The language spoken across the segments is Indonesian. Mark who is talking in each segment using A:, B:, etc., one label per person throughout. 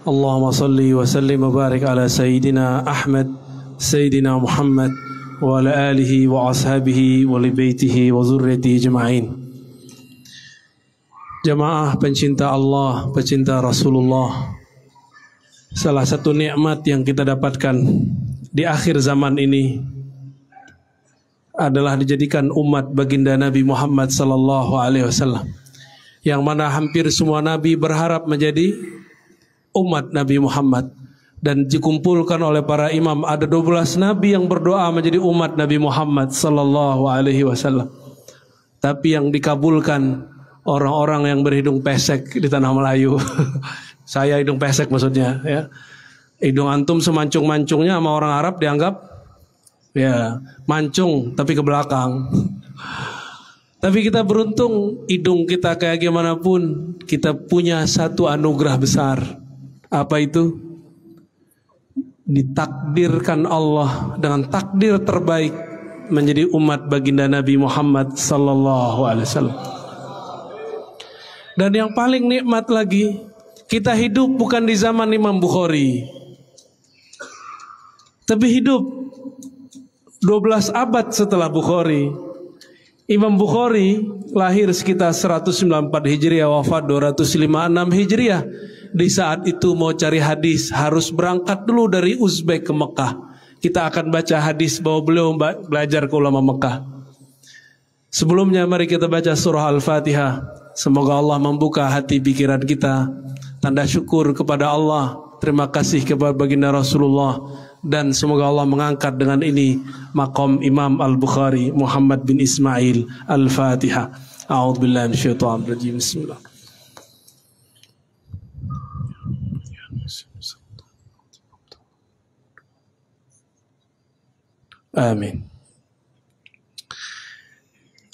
A: Allahumma salli wa sallim wa barik ala Sayyidina Ahmad, Sayyidina Muhammad, wa ala alihi wa ashabihi wa li baitihi wa zurriyatihi jema'in. Jamaah pencinta Allah, pencinta Rasulullah, salah satu nikmat yang kita dapatkan di akhir zaman ini adalah dijadikan umat baginda Nabi Muhammad sallallahu alaihi wasallam, yang mana hampir semua nabi berharap menjadi umat Nabi Muhammad, dan dikumpulkan oleh para imam ada 12 nabi yang berdoa menjadi umat Nabi Muhammad sallallahu alaihi wasallam. Tapi yang dikabulkan orang-orang yang berhidung pesek di tanah Melayu. Saya hidung pesek maksudnya, ya. Hidung antum semancung-mancungnya sama orang Arab dianggap ya mancung tapi ke belakang. Tapi kita beruntung, hidung kita kayak gimana pun kita punya satu anugerah besar. Apa itu? Ditakdirkan Allah dengan takdir terbaik menjadi umat baginda Nabi Muhammad sallallahu alaihi wasallam. Dan yang paling nikmat lagi, kita hidup bukan di zaman Imam Bukhari, tapi hidup 12 abad setelah Bukhari. Imam Bukhari lahir sekitar 194 Hijriah, wafat 256 Hijriah. Di saat itu mau cari hadis harus berangkat dulu dari Uzbek ke Mekah. Kita akan baca hadis bahwa beliau belajar ke ulama Mekah. Sebelumnya mari kita baca surah Al-Fatihah. Semoga Allah membuka hati pikiran kita. Tanda syukur kepada Allah, terima kasih kepada baginda Rasulullah, dan semoga Allah mengangkat dengan ini maqam Imam Al-Bukhari Muhammad bin Ismail. Al-Fatihah. A'udzubillahi minasyaitonir rajim. Bismillah. Amin.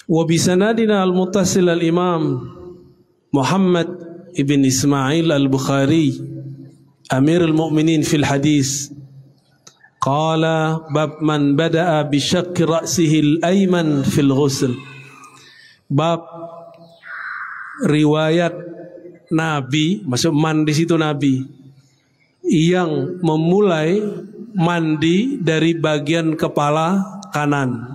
A: Wa bisanadina al-muttasil al-imam Muhammad ibn Ismail al-Bukhari Amirul Mu'minin fil hadis qala bab man bada'a bi syaqqi ra'sihi al-ayman fil ghusl. Bab riwayat Nabi, maksud man di situ Nabi, yang memulai mandi dari bagian kepala kanan.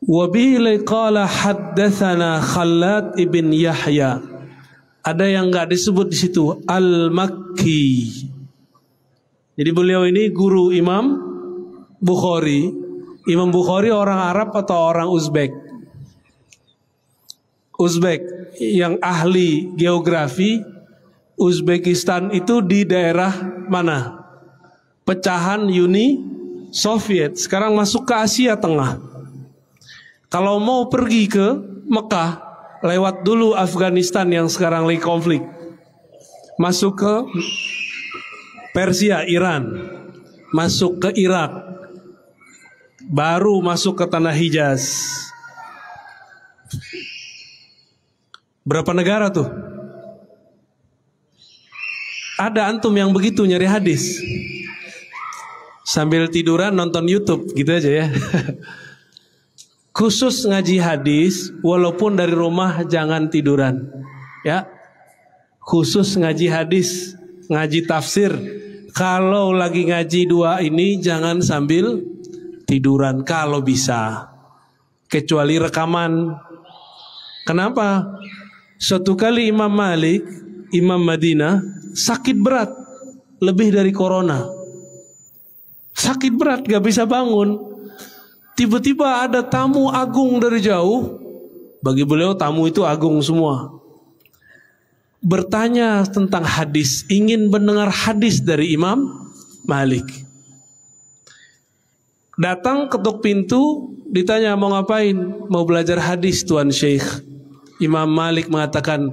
A: Wa bihi qala haddatsana Khallad ibn Yahya. Ada yang enggak disebut di situ, Al-Makki. Jadi beliau ini guru Imam Bukhari. Imam Bukhari orang Arab atau orang Uzbek? Uzbek yang ahli geografi. Uzbekistan itu di daerah mana? Pecahan Uni Soviet, sekarang masuk ke Asia Tengah. Kalau mau pergi ke Mekah, lewat dulu Afghanistan yang sekarang lagi konflik, masuk ke Persia, Iran, masuk ke Irak, baru masuk ke tanah Hijaz. Berapa negara tuh? Ada antum yang begitu nyari hadis sambil tiduran nonton YouTube gitu aja ya. Khusus ngaji hadis, walaupun dari rumah jangan tiduran ya. Khusus ngaji hadis, ngaji tafsir, kalau lagi ngaji dua ini jangan sambil tiduran kalau bisa, kecuali rekaman. Kenapa? Suatu kali Imam Malik, Imam Madinah, sakit berat, lebih dari corona. Sakit berat, gak bisa bangun. Tiba-tiba ada tamu agung dari jauh. Bagi beliau tamu itu agung semua. Bertanya tentang hadis, ingin mendengar hadis dari Imam Malik. Datang ketuk pintu, ditanya mau ngapain? Mau belajar hadis Tuan Syekh. Imam Malik mengatakan,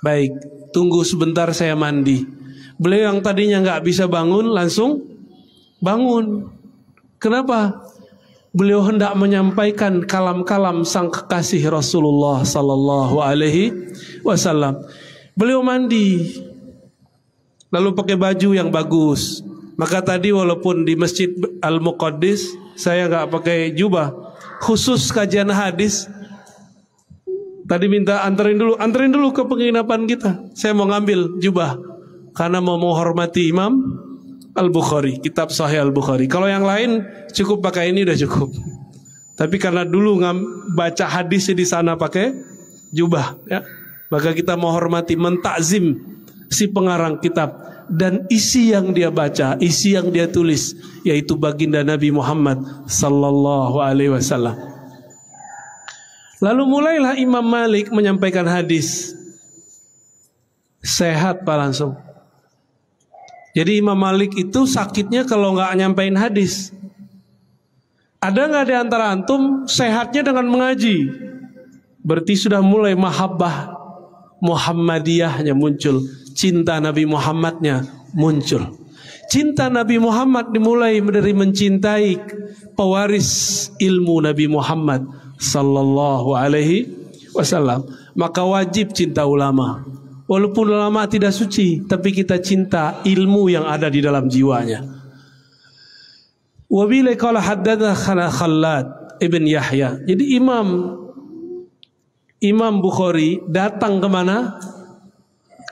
A: baik, tunggu sebentar saya mandi. Beliau yang tadinya nggak bisa bangun langsung bangun. Kenapa? Beliau hendak menyampaikan kalam-kalam sang kekasih Rasulullah sallallahu alaihi wasallam. Beliau mandi, lalu pakai baju yang bagus. Maka tadi walaupun di Masjid Al-Muqaddis saya nggak pakai jubah, khusus kajian hadis Tadi minta anterin dulu ke penginapan kita. Saya mau ngambil jubah karena mau menghormati Imam Al-Bukhari, kitab Sahih Al-Bukhari. Kalau yang lain cukup pakai ini udah cukup. Tapi karena dulu baca hadis di sana pakai jubah, ya, maka kita menghormati, mentakzim si pengarang kitab dan isi yang dia baca, isi yang dia tulis, yaitu baginda Nabi Muhammad sallallahu alaihi wasallam. Lalu mulailah Imam Malik menyampaikan hadis. Sehat Pak langsung. Jadi Imam Malik itu sakitnya kalau nggak nyampein hadis. Ada nggak di antara antum sehatnya dengan mengaji? Berarti sudah mulai mahabbah Muhammadiyahnya muncul. Cinta Nabi Muhammadnya muncul. Cinta Nabi Muhammad dimulai dari mencintai pewaris ilmu Nabi Muhammad sallallahu alaihi wasallam. Maka wajib cinta ulama. Walaupun ulama tidak suci, tapi kita cinta ilmu yang ada di dalam jiwanya. Wabila qala haddatsana Khallad ibn Yahya. Jadi Imam Bukhari datang kemana?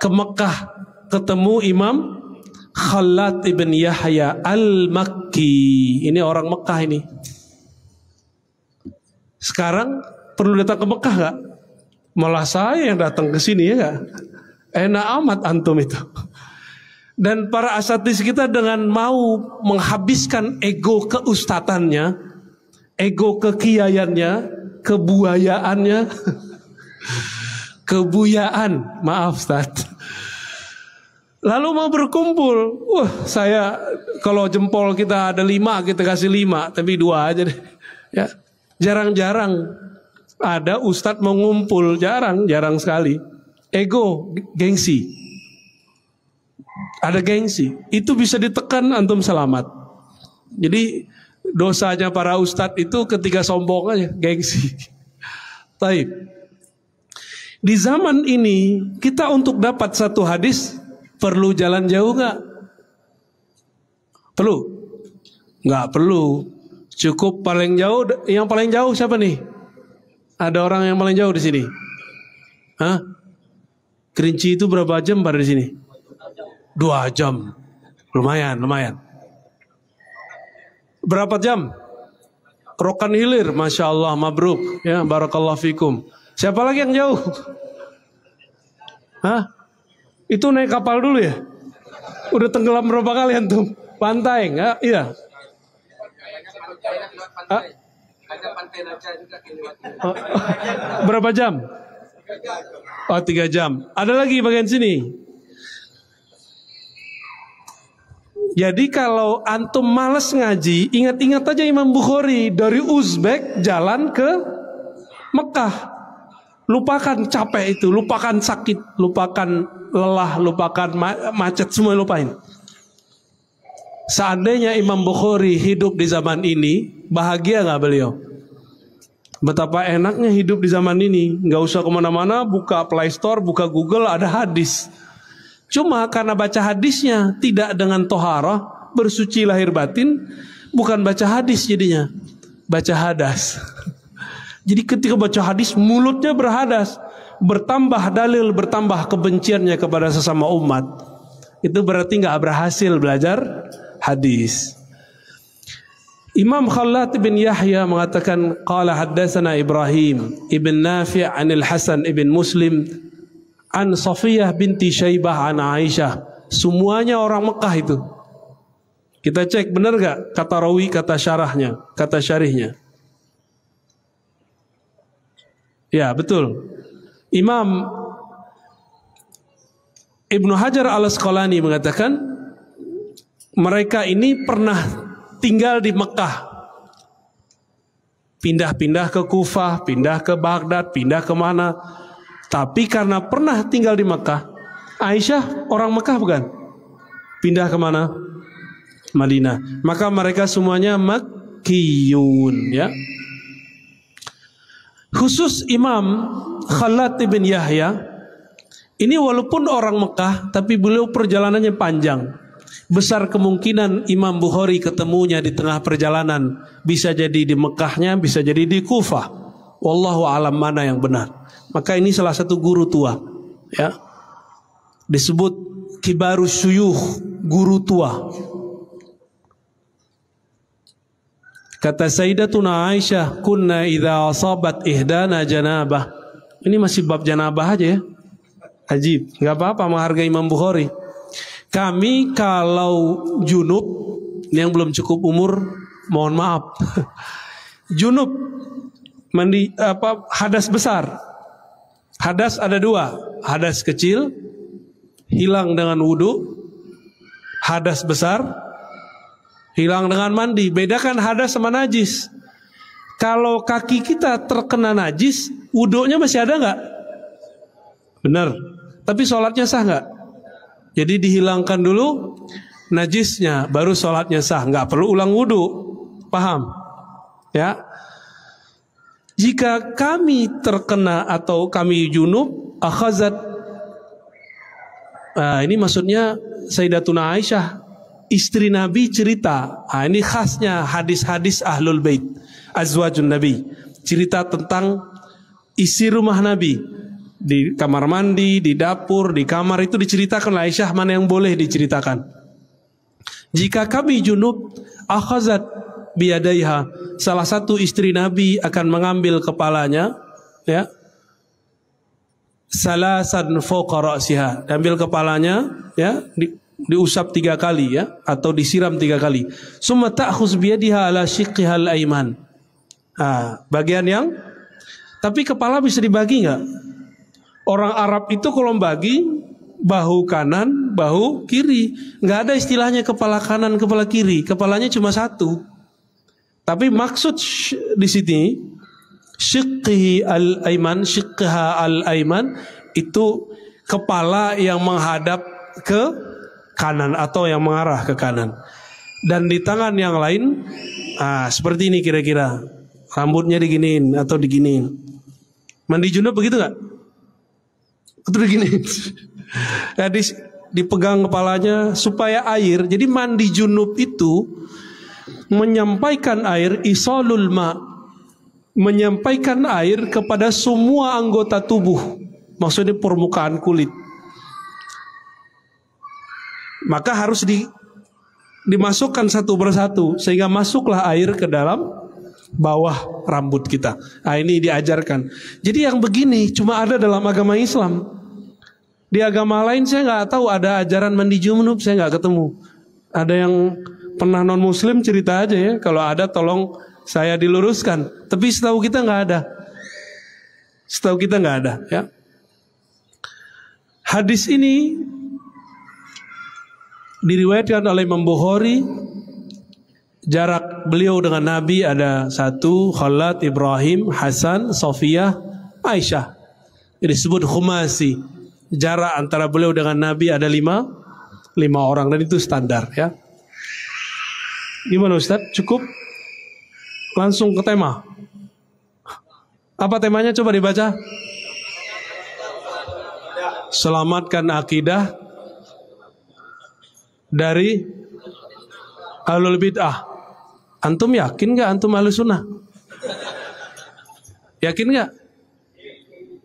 A: Ke Mekah, ketemu Imam Khallad ibn Yahya Al-Makki. Ini orang Mekah ini. Sekarang perlu datang ke Mekah gak? Malah saya yang datang ke sini, ya gak? Enak amat antum itu. Dan para asatidz kita dengan mau menghabiskan ego keustatannya, ego kekiaiannya, kebuayaannya, kebuyaan, maaf Ustaz. Lalu mau berkumpul, saya kalau jempol kita ada 5, kita kasih 5, tapi 2 aja deh. Ya, jarang-jarang ada ustadz mengumpul, jarang sekali. Ego, gengsi. Ada gengsi, itu bisa ditekan antum selamat. Jadi dosanya para ustadz itu ketika sombong aja, gengsi. Taib. Di zaman ini kita untuk dapat satu hadis perlu jalan jauh nggak? Perlu? Nggak perlu. Cukup paling jauh. Yang paling jauh siapa nih? Ada orang yang paling jauh di sini? Hah? Kerinci itu berapa jam pada di sini? 2 jam. Lumayan. Berapa jam? Rokan Hilir, Masya Allah, mabruk. Ya, barakallahu fikum. Siapa lagi yang jauh? Hah? Itu naik kapal dulu ya? Udah tenggelam berapa kali antum? Pantai, enggak? Iya. Berapa jam? 3 jam. Ada lagi bagian sini. Jadi kalau antum malas ngaji, ingat-ingat aja Imam Bukhari dari Uzbek jalan ke Mekah. Lupakan capek itu, lupakan sakit, lupakan lelah, lupakan macet, semua lupain. Seandainya Imam Bukhari hidup di zaman ini, bahagia gak beliau? Betapa enaknya hidup di zaman ini. Gak usah kemana-mana, buka Play Store, buka Google, ada hadis. Cuma karena baca hadisnya tidak dengan toharah, bersuci lahir batin, bukan baca hadis jadinya, baca hadas. Jadi ketika baca hadis mulutnya berhadas, bertambah dalil, bertambah kebenciannya kepada sesama umat. Itu berarti nggak berhasil belajar hadis. Imam Khallad bin Yahya mengatakan qala haddatsana Ibrahim ibn Nafi' anil Hasan ibn Muslim an Safiyah binti Syaibah an Aisyah. Semuanya orang Mekah itu. Kita cek benar gak kata rawi, kata syarahnya, kata syarihnya. Ya betul. Imam Ibnu Hajar Al-Asqalani mengatakan mereka ini pernah tinggal di Mekah, pindah-pindah ke Kufah, pindah ke Baghdad, pindah kemana. Tapi karena pernah tinggal di Mekah, Aisyah orang Mekah bukan? Pindah kemana? Madinah. Maka mereka semuanya Makkiyun, ya. Khusus Imam Khallad bin Yahya ini walaupun orang Mekah, tapi beliau perjalanannya panjang. Besar kemungkinan Imam Bukhari ketemunya di tengah perjalanan. Bisa jadi di Mekahnya, bisa jadi di Kufah. Wallahu alam mana yang benar. Maka ini salah satu guru tua, ya. Disebut kibarus syuyukh, guru tua. Kata Sayyidatuna Aisyah, kunna idza asabat ihdana janabah. Ini masih bab janabah aja ya. Ajib, nggak apa-apa menghargai Imam Bukhari. Kami kalau junub, yang belum cukup umur, mohon maaf. Junub, mandi hadas besar. Hadas ada dua, hadas kecil hilang dengan wudu, hadas besar hilang dengan mandi. Bedakan hadas sama najis. Kalau kaki kita terkena najis, wudunya masih ada nggak? Benar. Tapi sholatnya sah nggak? Jadi dihilangkan dulu najisnya, baru sholatnya sah. Nggak perlu ulang wudu. Paham? Ya. Jika kami terkena atau kami junub, akhazat. Ini maksudnya Sayyidatuna Aisyah, istri Nabi cerita. Ini khasnya hadis-hadis Ahlul Bait, azwajun Nabi. Cerita tentang isi rumah Nabi. Di kamar mandi, di dapur, di kamar itu diceritakan oleh Aisyah, mana yang boleh diceritakan. Jika kami junub, akhazat biyadaiha, salah satu istri Nabi akan mengambil kepalanya, ya, salasan fawqa ra'siha, ambil kepalanya, ya, diusap 3 kali, ya, atau disiram 3 kali. Summa ta'khuz biyadiha ala shiqqihal aiman. Bagian yang, tapi kepala bisa dibagi nggak? Orang Arab itu kalau bagi bahu kanan, bahu kiri, nggak ada istilahnya kepala kanan, kepala kiri, kepalanya cuma satu. Tapi maksud di sini syiqqihi al-aiman, syiqqha al-aiman itu kepala yang menghadap ke kanan atau yang mengarah ke kanan. Dan di tangan yang lain seperti ini kira-kira. Rambutnya diginiin atau diginiin. Mandi junub begitu nggak? Atau diginiin. Ya, dipegang kepalanya supaya air. Jadi mandi junub itu menyampaikan air, isalul ma, menyampaikan air kepada semua anggota tubuh, maksudnya permukaan kulit. Maka harus dimasukkan satu persatu sehingga masuklah air ke dalam bawah rambut kita. Ini diajarkan. Jadi yang begini cuma ada dalam agama Islam. Di agama lain saya nggak tahu ada ajaran mandi junub, saya nggak ketemu. Ada yang pernah non muslim cerita aja ya, kalau ada tolong saya diluruskan. Tapi setahu kita nggak ada. Setahu kita nggak ada ya. Hadis ini diriwayatkan oleh Imam Bukhari. Jarak beliau dengan Nabi ada 1, Khalad, Ibrahim, Hasan, Sofiyah, Aisyah. Ini disebut khumasi. Jarak antara beliau dengan Nabi ada 5 orang, dan itu standar ya. Gimana Ustaz? Cukup? Langsung ke tema. Apa temanya? Coba dibaca. Selamatkan akidah dari ahlul bid'ah. Antum yakin gak antum ahlus sunnah? Yakin gak?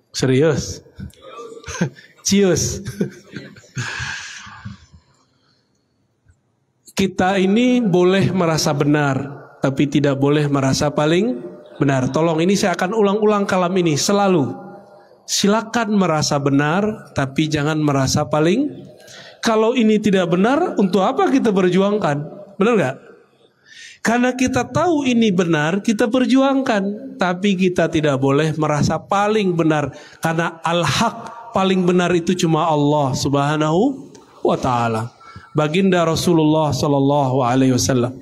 A: Serius? Cius. Kita ini boleh merasa benar, tapi tidak boleh merasa paling benar. Tolong, ini saya akan ulang-ulang kalam ini selalu. Silakan merasa benar, tapi jangan merasa paling. Kalau ini tidak benar, untuk apa kita perjuangkan? Benar gak? Karena kita tahu ini benar, kita perjuangkan. Tapi kita tidak boleh merasa paling benar. Karena al-haq, paling benar itu cuma Allah Subhanahu wa ta'ala. Baginda Rasulullah sallallahu alaihi wasallam.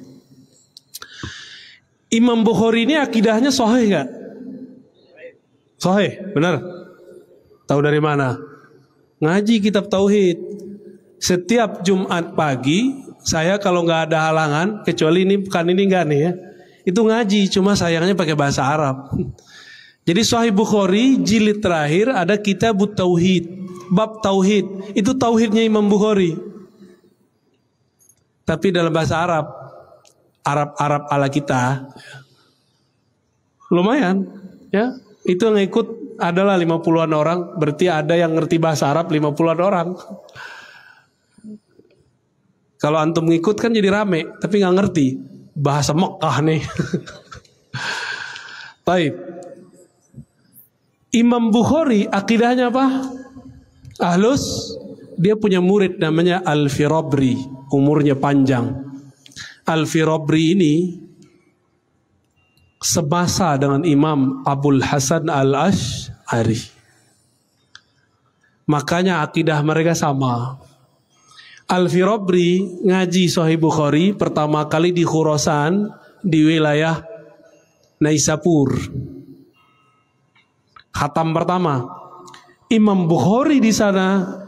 A: Imam Bukhari ini akidahnya sahih enggak? Sahih, benar. Tahu dari mana? Ngaji kitab tauhid. Setiap Jumat pagi saya kalau nggak ada halangan, kecuali ini pekan ini enggak nih ya, itu ngaji, cuma sayangnya pakai bahasa Arab. Jadi Sahih Bukhari jilid terakhir ada kitab tauhid, bab tauhid. Itu tauhidnya Imam Bukhari. Tapi dalam bahasa Arab, Arab ala kita, lumayan, ya. Itu yang ikut adalah 50-an orang, berarti ada yang ngerti bahasa Arab 50-an orang. Kalau antum ngikut kan jadi rame, tapi nggak ngerti bahasa Mekah nih. Baik. Imam Bukhari akidahnya apa? Ahlus. Dia punya murid namanya Al-Firabri, umurnya panjang. Al-Firabri ini semasa dengan Imam Abul Hasan Al-Asy'ari. Makanya akidah mereka sama. Al-Firabri ngaji Sahih Bukhari pertama kali di Khurasan, di wilayah Naisapur. Khatam pertama. Imam Bukhari di sana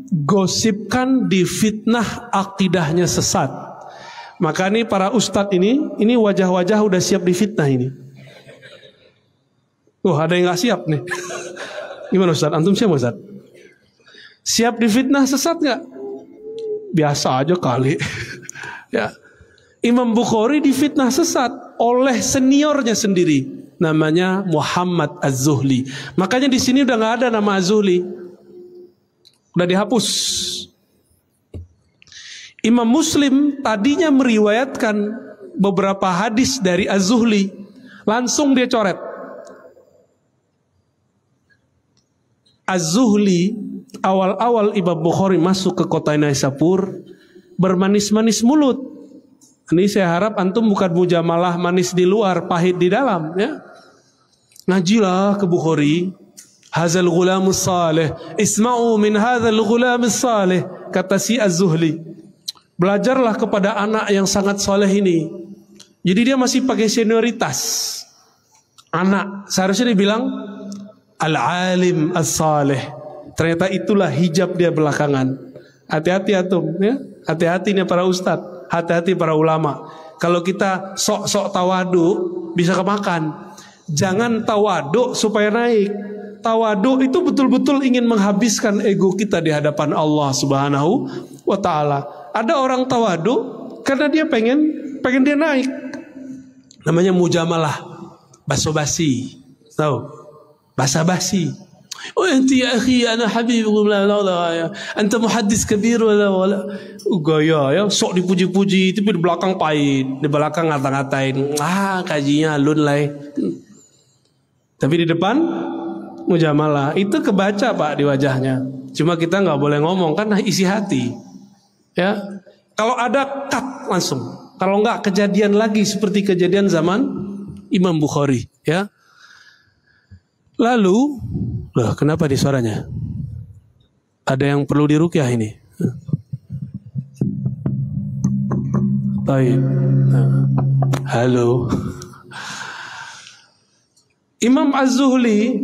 A: digosipkan, difitnah akidahnya sesat. Maka nih para ustadz ini wajah-wajah udah siap difitnah ini. Ada yang nggak siap nih. Gimana ustadz? Antum siap ustadz? Siap difitnah sesat nggak? Biasa aja kali. Ya. Imam Bukhari difitnah sesat oleh seniornya sendiri, namanya Muhammad Az-Zuhli. Makanya di sini udah nggak ada nama Az-Zuhli, udah dihapus. Imam Muslim tadinya meriwayatkan beberapa hadis dari Az-Zuhli, langsung dia coret. Az-Zuhli awal-awal Imam Bukhari masuk ke kota Naisapur bermanis-manis mulut. Ini saya harap antum bukan mujamalah manis di luar, pahit di dalam, ya. Ngajilah ke Bukhari. Hazal ghulamus salih, isma'u min hadzal ghulamus salih, kata si Az-Zuhli. Belajarlah kepada anak yang sangat soleh ini. Jadi dia masih pakai senioritas. Anak, seharusnya dibilang al-alim as-salih. Ternyata itulah hijab dia belakangan. Hati-hati antum, ya. Hati-hati nih para ustadz, hati-hati para ulama. Kalau kita sok-sok tawadu bisa kemakan. Jangan tawadu supaya naik. Tawadu itu betul-betul ingin menghabiskan ego kita di hadapan Allah Subhanahu wa taala. Ada orang tawadu karena dia pengen dia naik. Namanya mujamalah, basa-basi. Tahu? Basa-basi. Oh enti ya akhi, ana habibukum la ya. Anta muhaddis kabir wala. Gaya ya, sok dipuji-puji tapi di belakang pahit, di belakang ngata-ngatain. Kajinya alun lah. Tapi di depan mujamalah. Itu kebaca Pak di wajahnya. Cuma kita nggak boleh ngomong kan isi hati. Ya. Kalau ada cut langsung. Kalau nggak kejadian lagi seperti kejadian zaman Imam Bukhari, ya. Lalu, kenapa di suaranya? Ada yang perlu diruqyah ini? Baik. Halo. Imam Az-Zuhli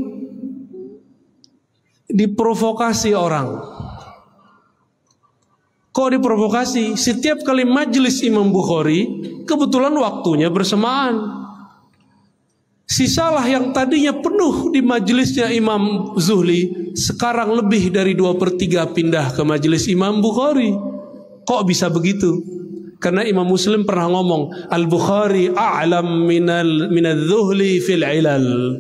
A: diprovokasi orang. Kok diprovokasi? Setiap kali majelis Imam Bukhari, kebetulan waktunya bersamaan. Sisalah yang tadinya penuh di majelisnya Imam Zuhli, sekarang lebih dari 2/3 pindah ke majelis Imam Bukhari. Kok bisa begitu? Karena Imam Muslim pernah ngomong, Al-Bukhari a'lam minal Zuhli fil ilal.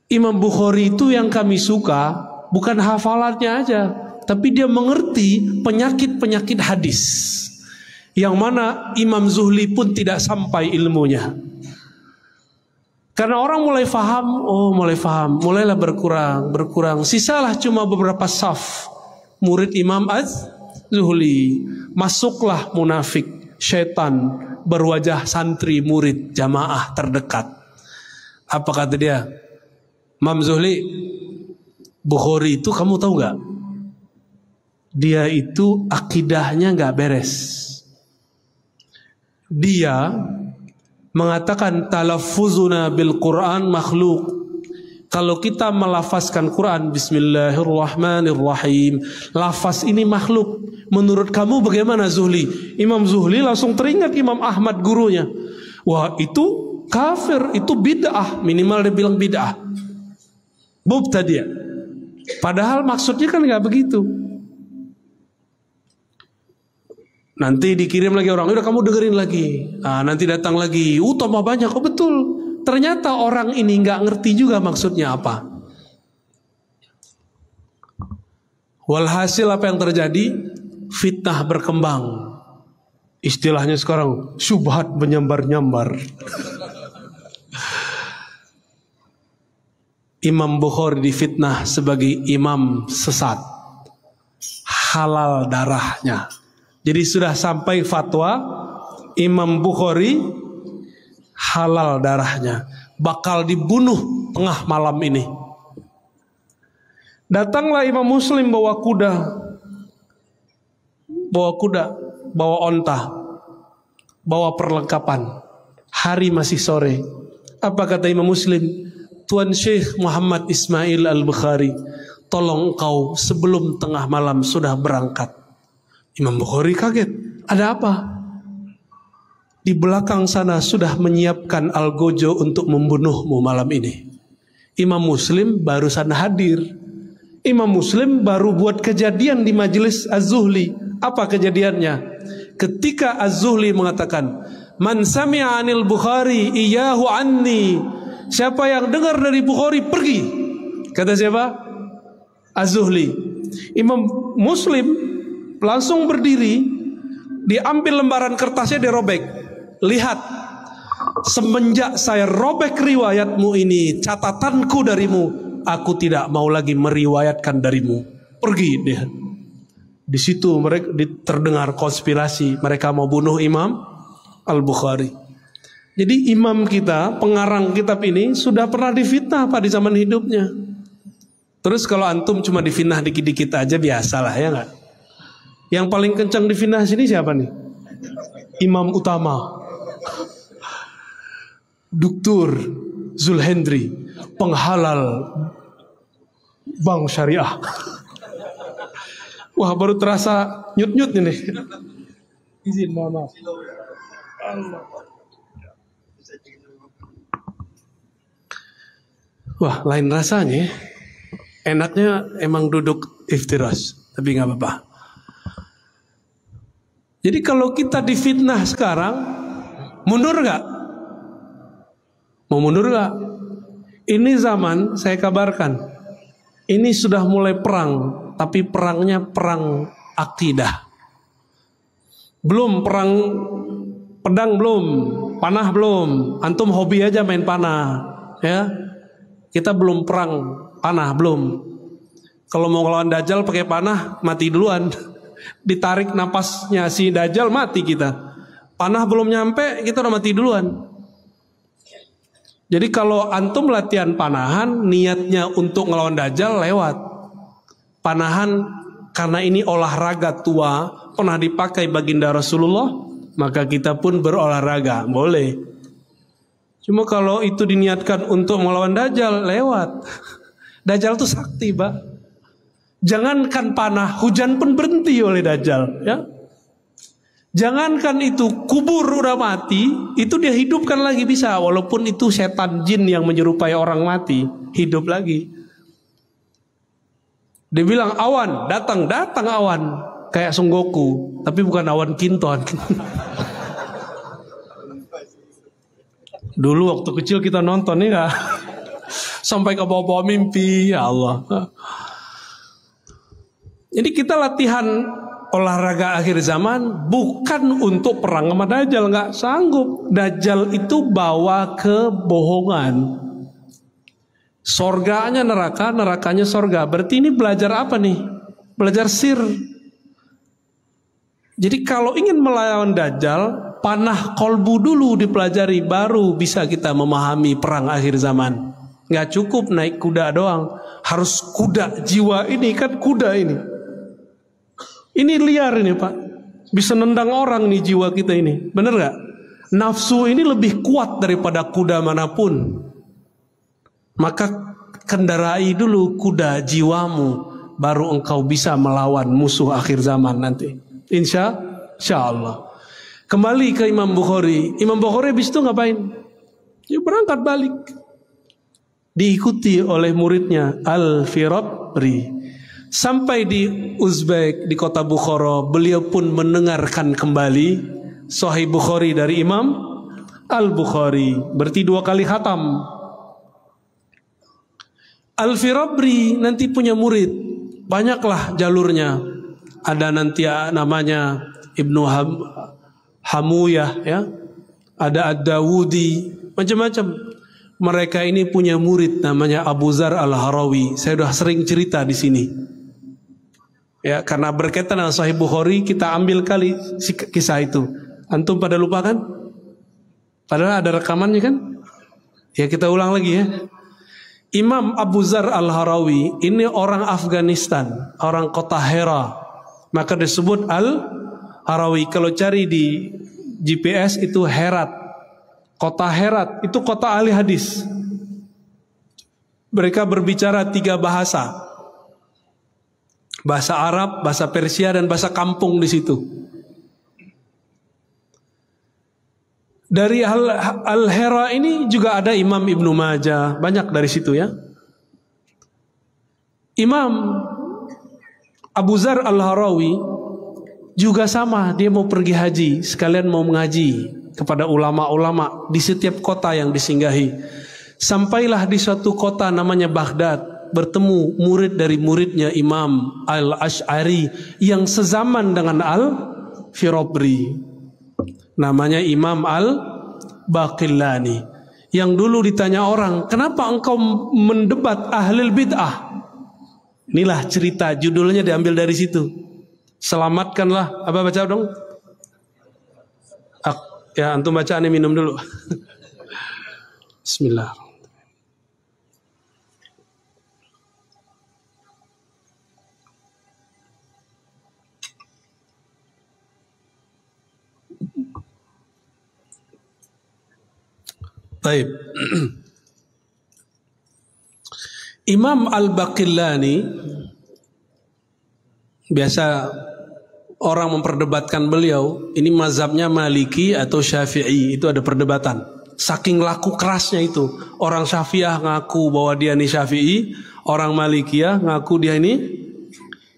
A: Imam Bukhari itu yang kami suka bukan hafalannya aja, tapi dia mengerti penyakit-penyakit hadis yang mana Imam Zuhli pun tidak sampai ilmunya. Karena orang mulai faham, mulailah berkurang. Sisalah cuma beberapa saf murid Imam Az-Zuhli. Masuklah munafik, syaitan berwajah santri murid jamaah terdekat. Apa kata dia? Imam Zuhli, Bukhari itu kamu tahu nggak? Dia itu akidahnya nggak beres. Dia mengatakan talaffuzuna bil Quran makhluk. Kalau kita melafazkan Quran Bismillahirrahmanirrahim, lafaz ini makhluk. Menurut kamu bagaimana Zuhli? Imam Zuhli langsung teringat Imam Ahmad gurunya. Wah itu kafir, itu bid'ah. Minimal dia bilang bid'ah, mubtadi'. Padahal maksudnya kan nggak begitu. Nanti dikirim lagi orang, udah kamu dengerin lagi. Nanti datang lagi, tambah banyak. Oh betul, ternyata orang ini nggak ngerti juga maksudnya apa. Walhasil apa yang terjadi? Fitnah berkembang. Istilahnya sekarang syubhat menyambar-nyambar. Imam Bukhari difitnah sebagai imam sesat, halal darahnya. Jadi sudah sampai fatwa Imam Bukhari halal darahnya, bakal dibunuh tengah malam ini. Datanglah Imam Muslim bawa kuda, bawa onta, bawa perlengkapan. Hari masih sore. Apa kata Imam Muslim? Tuan Syekh Muhammad Ismail Al-Bukhari, tolong engkau sebelum tengah malam sudah berangkat. Imam Bukhari kaget. Ada apa? Di belakang sana sudah menyiapkan algojo untuk membunuhmu malam ini. Imam Muslim barusan hadir. Imam Muslim baru buat kejadian di majelis Az-Zuhli. Apa kejadiannya? Ketika Az-Zuhli mengatakan, "Man sami'a 'anil Bukhari iyyahu anni." Siapa yang dengar dari Bukhari pergi. Kata siapa? Az-Zuhli. Imam Muslim langsung berdiri, diambil lembaran kertasnya, dirobek. Lihat, semenjak saya robek riwayatmu ini, catatanku darimu, aku tidak mau lagi meriwayatkan darimu. Pergi dia. Di situ mereka terdengar konspirasi, mereka mau bunuh Imam Al-Bukhari. Jadi imam kita, pengarang kitab ini sudah pernah difitnah Pak di zaman hidupnya. Terus kalau antum cuma difitnah dikit-dikit aja biasalah, ya nggak? Yang paling kencang difitnah sini siapa nih? Imam utama, Dr. Zulhendri, penghalal bank syariah. Wah, baru terasa nyut-nyut ini. Izin, mohon maaf. Wah, lain rasanya. Enaknya emang duduk iftiras, tapi nggak apa-apa. Jadi kalau kita difitnah sekarang, mundur nggak? Mau mundur nggak? Ini zaman, saya kabarkan, ini sudah mulai perang. Tapi perangnya perang akidah. Belum perang pedang, belum panah, belum. Antum hobi aja main panah, ya. Kita belum perang panah, belum. Kalau mau ngelawan Dajjal pakai panah, mati duluan. Ditarik napasnya si Dajjal, mati kita. Panah belum nyampe, kita udah mati duluan. Jadi kalau antum latihan panahan, niatnya untuk ngelawan Dajjal lewat. Panahan karena ini olahraga tua, pernah dipakai baginda Rasulullah, maka kita pun berolahraga, boleh. Cuma kalau itu diniatkan untuk melawan Dajjal, lewat. Dajjal itu sakti, Pak. Jangankan panah, hujan pun berhenti oleh Dajjal, ya. Jangankan itu, kubur udah mati, itu dia hidupkan lagi bisa, walaupun itu setan jin yang menyerupai orang mati, hidup lagi. Dia bilang awan, datang awan, kayak Son Goku, tapi bukan awan Kinton. Dulu waktu kecil kita nonton ya, sampai ke bawah-bawah mimpi, ya Allah. Jadi kita latihan olahraga akhir zaman bukan untuk perang sama Dajjal, nggak sanggup. Dajjal itu bawa kebohongan. Sorganya neraka, nerakanya sorga. Berarti ini belajar apa nih? Belajar sir. Jadi kalau ingin melawan Dajjal, panah kolbu dulu dipelajari, baru bisa kita memahami perang akhir zaman. Nggak cukup naik kuda doang, harus kuda jiwa ini, kan kuda ini. Ini liar ini Pak, bisa nendang orang nih jiwa kita ini, bener nggak? Nafsu ini lebih kuat daripada kuda manapun. Maka kendarai dulu kuda jiwamu, baru engkau bisa melawan musuh akhir zaman nanti. Insya Allah. Kembali ke Imam Bukhari. Imam Bukhari habis itu ngapain? Dia berangkat balik. Diikuti oleh muridnya Al-Firabri. Sampai di Uzbek, di kota Bukhara, beliau pun mendengarkan kembali Sahih Bukhari dari Imam Al-Bukhari, berarti 2 kali khatam. Al-Firabri nanti punya murid, banyaklah jalurnya. Ada nanti namanya Ibnu Hamuyah, ya. Ada Ad-Dawudi, macam-macam. Mereka ini punya murid namanya Abu Zar Al-Harawi. Saya sudah sering cerita di sini. Ya, karena berkaitan dengan Sahih Bukhari, kita ambil kali kisah itu. Antum pada lupa kan? Padahal ada rekamannya kan? Ya, kita ulang lagi ya. Imam Abu Zar Al-Harawi ini orang Afghanistan, orang kota Hera. Maka disebut Al-Harawi. Kalau cari di GPS itu Herat. Kota Herat itu kota ahli hadis. Mereka berbicara 3 bahasa. Bahasa Arab, bahasa Persia, dan bahasa kampung di situ. Dari Al-Hera ini juga ada Imam Ibnu Majah, banyak dari situ ya. Imam Abu Zar Al-Harawi juga sama, dia mau pergi haji, sekalian mau mengaji kepada ulama-ulama di setiap kota yang disinggahi. Sampailah di suatu kota namanya Baghdad, bertemu murid dari muridnya Imam Al-Ash'ari yang sezaman dengan Al-Firabri. Namanya Imam Al-Baqillani. Yang dulu ditanya orang, kenapa engkau mendebat ahlul bid'ah? Inilah cerita, judulnya diambil dari situ. Selamatkanlah, apa baca dong? Ya, antum baca, aneh minum dulu. Bismillah. Baik. Imam Al-Baqillani, biasa orang memperdebatkan beliau, ini mazhabnya Maliki atau Syafi'i, itu ada perdebatan. Saking laku kerasnya itu. Orang Syafi'ah ngaku bahwa dia ini Syafi'i, orang Malikiyah ngaku dia ini.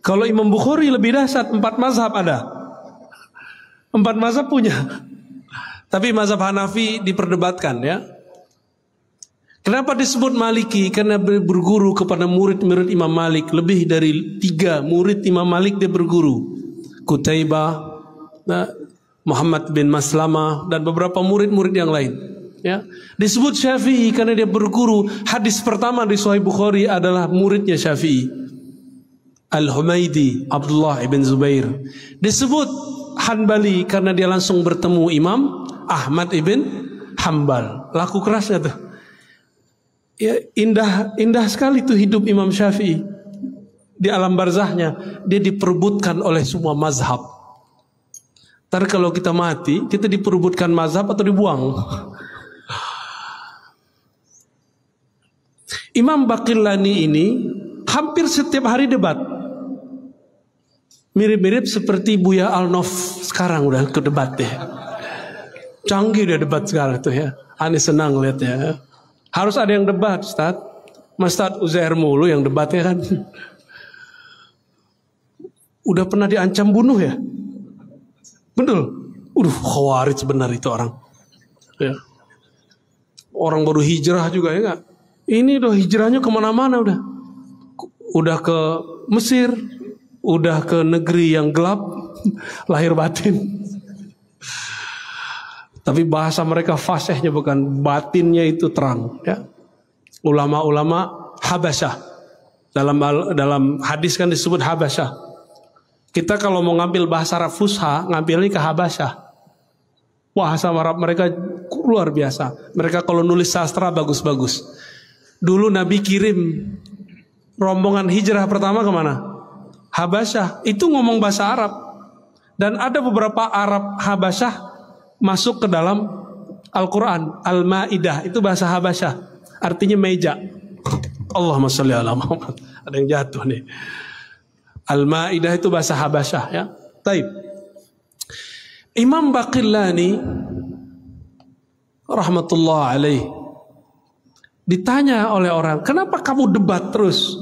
A: Kalau Imam Bukhari lebih dahsyat, 4 mazhab ada. 4 mazhab punya. Tapi mazhab Hanafi diperdebatkan ya. Kenapa disebut Maliki? Karena berguru kepada murid-murid Imam Malik. Lebih dari 3 murid Imam Malik dia berguru. Qutaibah, Muhammad bin Maslamah, dan beberapa murid-murid yang lain. Ya. Disebut Syafi'i karena dia berguru. Hadis pertama di Sahih Bukhari adalah muridnya Syafi'i, Al-Humaidi, Abdullah ibn Zubair. Disebut Hanbali karena dia langsung bertemu Imam Ahmad ibn Hanbal. Laku kerasnya tuh. Ya, indah sekali tuh hidup Imam Syafi'i. Di alam barzahnya dia diperebutkan oleh semua mazhab. Ntar kalau kita mati, kita diperebutkan mazhab atau dibuang. Imam Baqillani ini hampir setiap hari debat. Mirip-mirip seperti Buya Al-Nof sekarang udah ke debat deh. Canggih dia debat sekarang tuh ya. Aneh senang lihatnya. Harus ada yang debat, Ustaz. Ustaz Uzair mulu yang debatnya kan. Udah pernah diancam bunuh ya? Betul. Khawarij benar itu orang. Ya. Orang baru hijrah juga ya gak? Ini udah hijrahnya kemana-mana udah. Udah ke Mesir, udah ke negeri yang gelap, lahir batin. Tapi bahasa mereka fasihnya bukan, batinnya itu terang. Ya. Ulama-ulama Habasyah. Dalam hadis kan disebut Habasyah. Kita kalau mau ngambil bahasa Arab Fusha, ngambilnya ke Habasyah. Bahasa Arab mereka luar biasa. Mereka kalau nulis sastra bagus-bagus. Dulu Nabi kirim rombongan hijrah pertama kemana? Habasyah. Itu ngomong bahasa Arab. Dan ada beberapa Arab Habasyah masuk ke dalam Al-Quran. Al-Ma'idah itu bahasa Habasyah, artinya meja. Allahumma sholli ala Muhammad. Ada yang jatuh nih. Al-Ma'idah itu bahasa Habasyah ya. Taib. Imam Baqillani rahmatullah alaih ditanya oleh orang, kenapa kamu debat terus?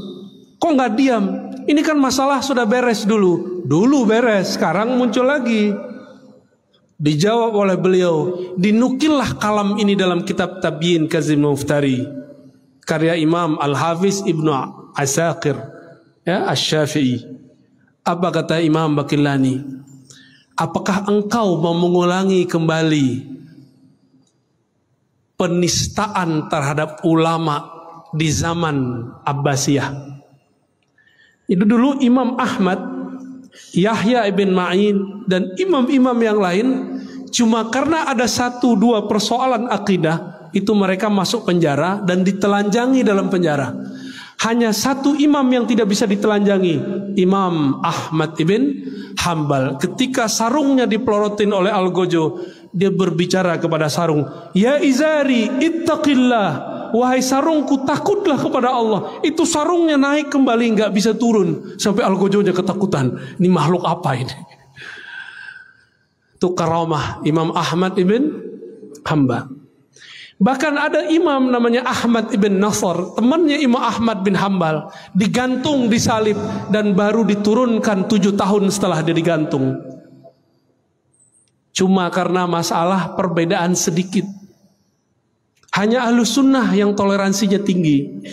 A: Kok nggak diam? Ini kan masalah sudah beres dulu. Dulu beres, sekarang muncul lagi. Dijawab oleh beliau, dinukillah kalam ini dalam kitab Tabyin Kazim Muftari karya Imam Al-Hafiz Ibnu Asakir, ya, Asy-Syafi'i. Apa kata Imam Baqillani? Apakah engkau mau mengulangi kembali penistaan terhadap ulama di zaman Abbasiyah? Itu dulu Imam Ahmad, Yahya ibn Ma'in, dan imam-imam yang lain, cuma karena ada 1-2 persoalan akidah, itu mereka masuk penjara dan ditelanjangi dalam penjara. Hanya 1 imam yang tidak bisa ditelanjangi, Imam Ahmad ibn Hambal. Ketika sarungnya dipelorotin oleh Algojo, dia berbicara kepada sarung, ya izari ittaqillah, wahai sarungku takutlah kepada Allah. Itu sarungnya naik kembali, nggak bisa turun, sampai Algojonya ketakutan, ini makhluk apa ini? Itu karamah Imam Ahmad ibn Hambal. Bahkan ada imam namanya Ahmad ibn Nasr, temannya Imam Ahmad bin Hambal, digantung, disalib, dan baru diturunkan 7 tahun setelah dia digantung. Cuma karena masalah perbedaan sedikit. Hanya Ahlus Sunnah yang toleransinya tinggi.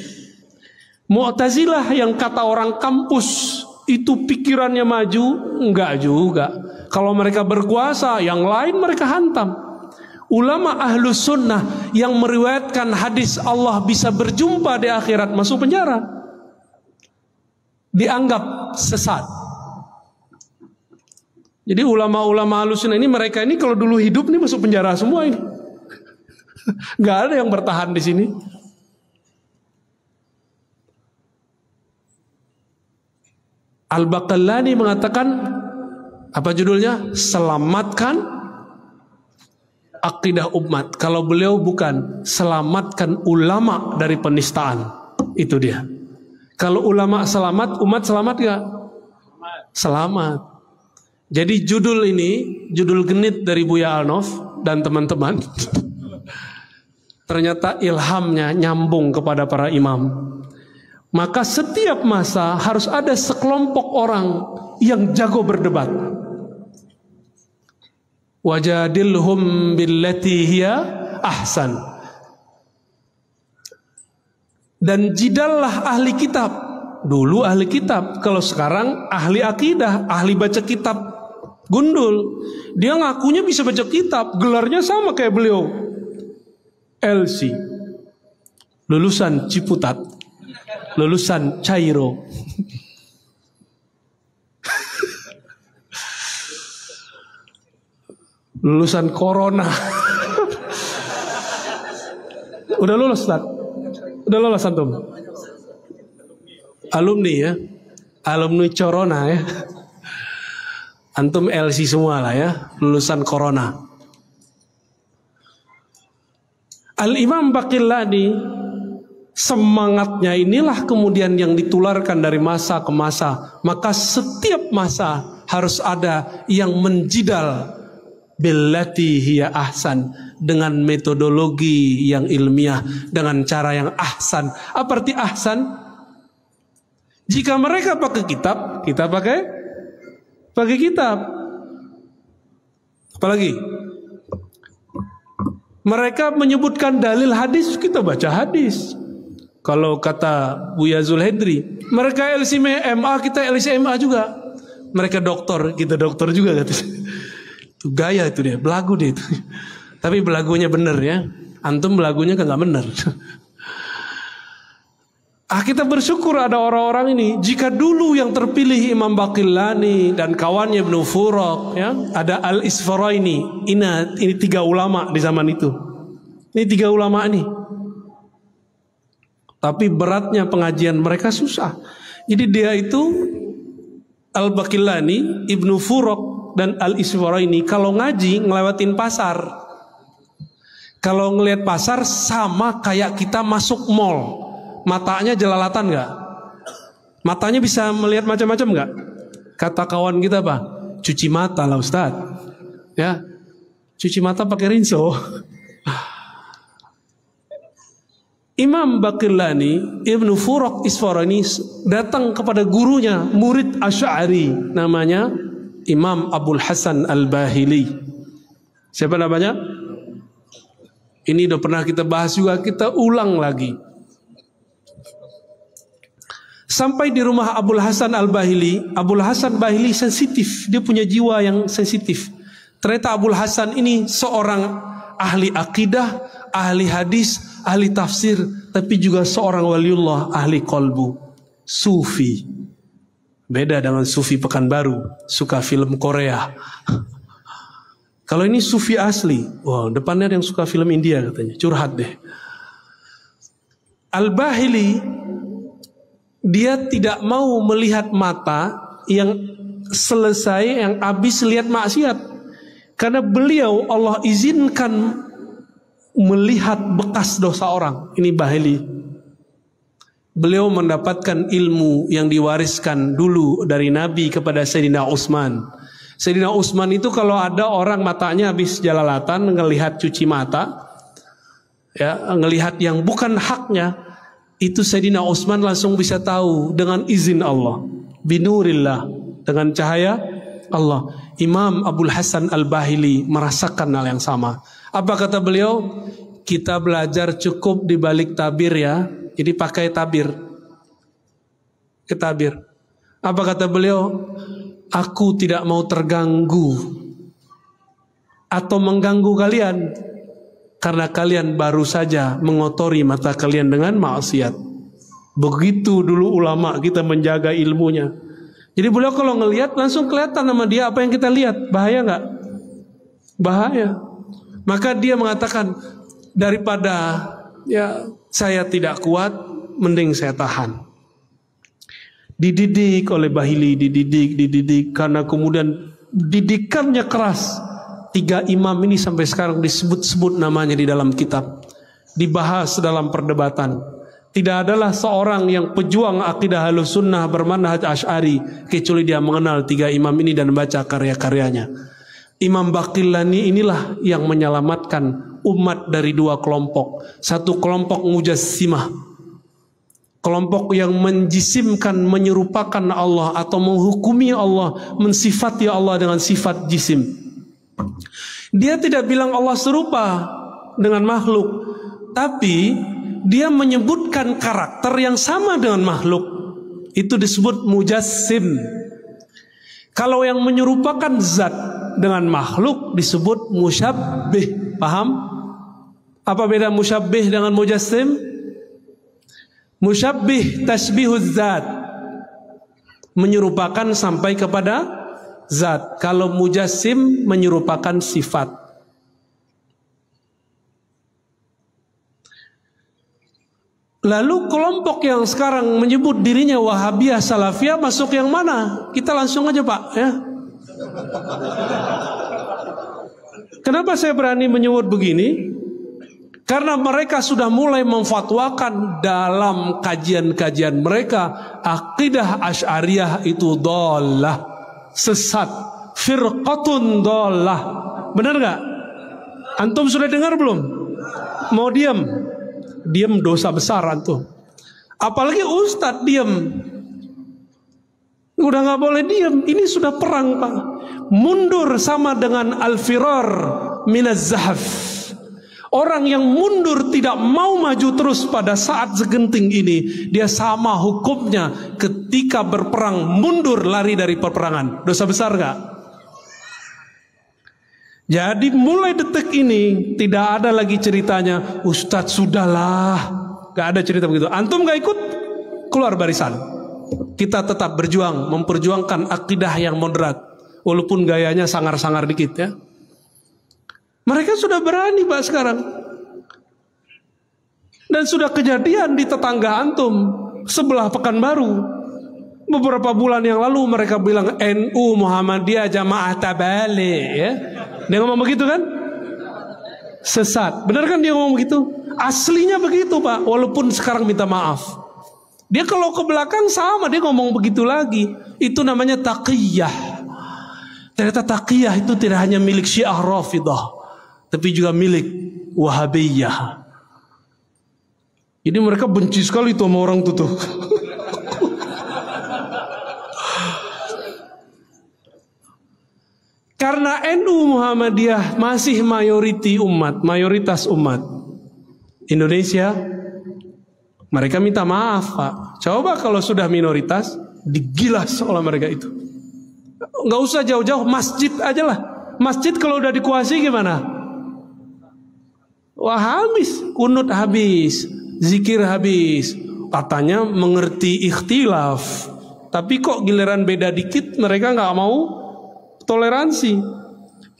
A: Mu'tazilah yang kata orang kampus itu pikirannya maju, enggak juga. Kalau mereka berkuasa, yang lain mereka hantam. Ulama Ahlus Sunnah yang meriwayatkan hadis Allah bisa berjumpa di akhirat masuk penjara, dianggap sesat. Jadi ulama-ulama Ahlus Sunnah ini, mereka ini kalau dulu hidup nih masuk penjara semua ini. Nggak ada yang bertahan di sini. Al-Baqillani mengatakan, apa judulnya? Selamatkan akidah umat. Kalau beliau bukan, selamatkan ulama dari penistaan. Itu dia. Kalau ulama selamat, umat selamat gak? Selamat. Jadi judul ini, judul genit dari Buya Alnof dan teman-teman, ternyata ilhamnya nyambung kepada para imam. Maka setiap masa harus ada sekelompok orang yang jago berdebat. Wajadilhum billati hiya ahsan. Dan jidallah ahli kitab. Dulu ahli kitab, kalau sekarang ahli akidah, ahli baca kitab gundul. Dia ngakunya bisa baca kitab, gelarnya sama kayak beliau, LC, lulusan Ciputat, lulusan Cairo. Lulusan Corona. Udah lulus, Ustaz? Udah lulus antum? Alumni ya? Alumni Corona ya? Antum LC semua lah ya, lulusan Corona. Al-Imam Baqillani, semangatnya inilah kemudian yang ditularkan dari masa ke masa. Maka setiap masa harus ada yang menjidal billati hiya ahsan, dengan metodologi yang ilmiah, dengan cara yang ahsan. Apa arti ahsan? Jika mereka pakai kitab, kita pakai kitab. Apalagi mereka menyebutkan dalil hadis, kita baca hadis. Kalau kata Buya Zulhedri, mereka LC MA, kita LC MA juga. Mereka doktor, kita doktor juga katanya. Itu gaya itu dia, belagu dia itu. Tapi belagunya bener ya. Antum belagunya kan nggak bener. Kita bersyukur ada orang-orang ini. Jika dulu yang terpilih Imam Baqillani dan kawannya Ibnu Furuq, ya, ada Al-Isfaraini. Ini 3 ulama di zaman itu. Ini 3 ulama ini. Tapi beratnya pengajian mereka susah. Jadi dia itu Al-Baqillani, Ibnu Furuq dan Al-Isfaraini kalau ngaji ngelewatin pasar. Kalau ngelihat pasar sama kayak kita masuk mall. Matanya jelalatan nggak? Matanya bisa melihat macam-macam nggak? Kata kawan kita apa? Cuci mata lah Ustaz. Ya, cuci mata pakai rinso. Imam Baqillani, Ibnu Furuq Isfaraini datang kepada gurunya, murid Asy'ari namanya Imam Abul Hasan Al-Bahili. Siapa namanya? Ini udah pernah kita bahas juga, kita ulang lagi. Sampai di rumah Abul Hasan Al-Bahili. Abul Hasan Bahili sensitif, dia punya jiwa yang sensitif. Ternyata Abul Hasan ini seorang ahli akidah, ahli hadis, ahli tafsir, tapi juga seorang waliullah, ahli kolbu, sufi. Beda dengan sufi Pekanbaru, suka film Korea. Kalau ini sufi asli, wow, depannya ada yang suka film India katanya, curhat deh. Al-Bahili, dia tidak mau melihat mata yang selesai, yang habis lihat maksiat. Karena beliau Allah izinkan melihat bekas dosa orang. Ini Bahili. Beliau mendapatkan ilmu yang diwariskan dulu dari Nabi kepada Sayyidina Utsman. Sayyidina Utsman itu kalau ada orang matanya habis jalalatan, ngelihat cuci mata, ya, ngelihat yang bukan haknya, itu Sayyidina Utsman langsung bisa tahu dengan izin Allah, binurillah, dengan cahaya Allah. Imam Abul Hasan Al-Bahili merasakan hal yang sama. Apa kata beliau? Kita belajar cukup di balik tabir ya. Jadi pakai tabir. Ke tabir. Apa kata beliau? Aku tidak mau terganggu atau mengganggu kalian, karena kalian baru saja mengotori mata kalian dengan maksiat. Begitu dulu ulama kita menjaga ilmunya. Jadi beliau kalau ngelihat langsung kelihatan sama dia apa yang kita lihat. Bahaya nggak? Bahaya. Maka dia mengatakan, daripada ya saya tidak kuat, mending saya tahan. Dididik oleh Bahili, dididik karena kemudian didikannya keras. 3 imam ini sampai sekarang disebut-sebut namanya di dalam kitab, dibahas dalam perdebatan. Tidak adalah seorang yang pejuang akidah Ahlussunnah bermanhaj Asy'ari kecuali dia mengenal 3 imam ini dan baca karya-karyanya. Imam Baqillani inilah yang menyelamatkan umat dari 2 kelompok. Satu kelompok Mujassimah, kelompok yang menjisimkan, menyerupakan Allah atau menghukumi Allah, mensifati Allah dengan sifat jisim. Dia tidak bilang Allah serupa dengan makhluk, tapi dia menyebutkan karakter yang sama dengan makhluk. Itu disebut mujassim. Kalau yang menyerupakan zat dengan makhluk disebut musyabbih. Paham? Apa beda musyabbih dengan mujassim? Musyabbih tasbihuz zat, menyerupakan sampai kepada zat. Kalau mujassim menyerupakan sifat. Lalu kelompok yang sekarang menyebut dirinya Wahabiyah Salafiyah masuk yang mana? Kita langsung aja Pak ya. Kenapa saya berani menyebut begini? Karena mereka sudah mulai memfatwakan dalam kajian-kajian mereka, akidah Asy'ariyah itu dhalah, sesat, firqatun dhalah. Benar gak? Antum sudah dengar belum? Mau diam? Diam dosa besar antum. Apalagi ustadz diam. Udah gak boleh diam. Ini sudah perang Pak. Mundur sama dengan al-firar minaz zahaf. Orang yang mundur tidak mau maju terus pada saat segenting ini, dia sama hukumnya ketika berperang mundur lari dari peperangan. Dosa besar gak? Jadi mulai detik ini tidak ada lagi ceritanya Ustadz sudahlah, gak ada cerita begitu. Antum gak ikut, keluar barisan. Kita tetap berjuang, memperjuangkan akidah yang moderat, walaupun gayanya sangar-sangar dikit ya. Mereka sudah berani Pak sekarang. Dan sudah kejadian di tetangga antum sebelah Pekanbaru. Beberapa bulan yang lalu mereka bilang NU Muhammadiyah Jamaah Tabligh ya. Dia ngomong begitu kan? Sesat. Benar kan dia ngomong begitu? Aslinya begitu Pak, walaupun sekarang minta maaf. Dia kalau ke belakang sama, dia ngomong begitu lagi. Itu namanya taqiyah. Ternyata taqiyah itu tidak hanya milik Syiah Rafidah, tapi juga milik Wahabiyah. Jadi mereka benci sekali tuh sama orang itu tuh. Karena NU Muhammadiyah masih mayoritas umat Indonesia, mereka minta maaf, Pak. Coba kalau sudah minoritas, digilas oleh mereka itu. Nggak usah jauh-jauh, masjid aja lah. Masjid kalau udah dikuasai gimana? Wah, habis, kunut habis, zikir habis. Katanya mengerti ikhtilaf, tapi kok giliran beda dikit mereka nggak mau toleransi.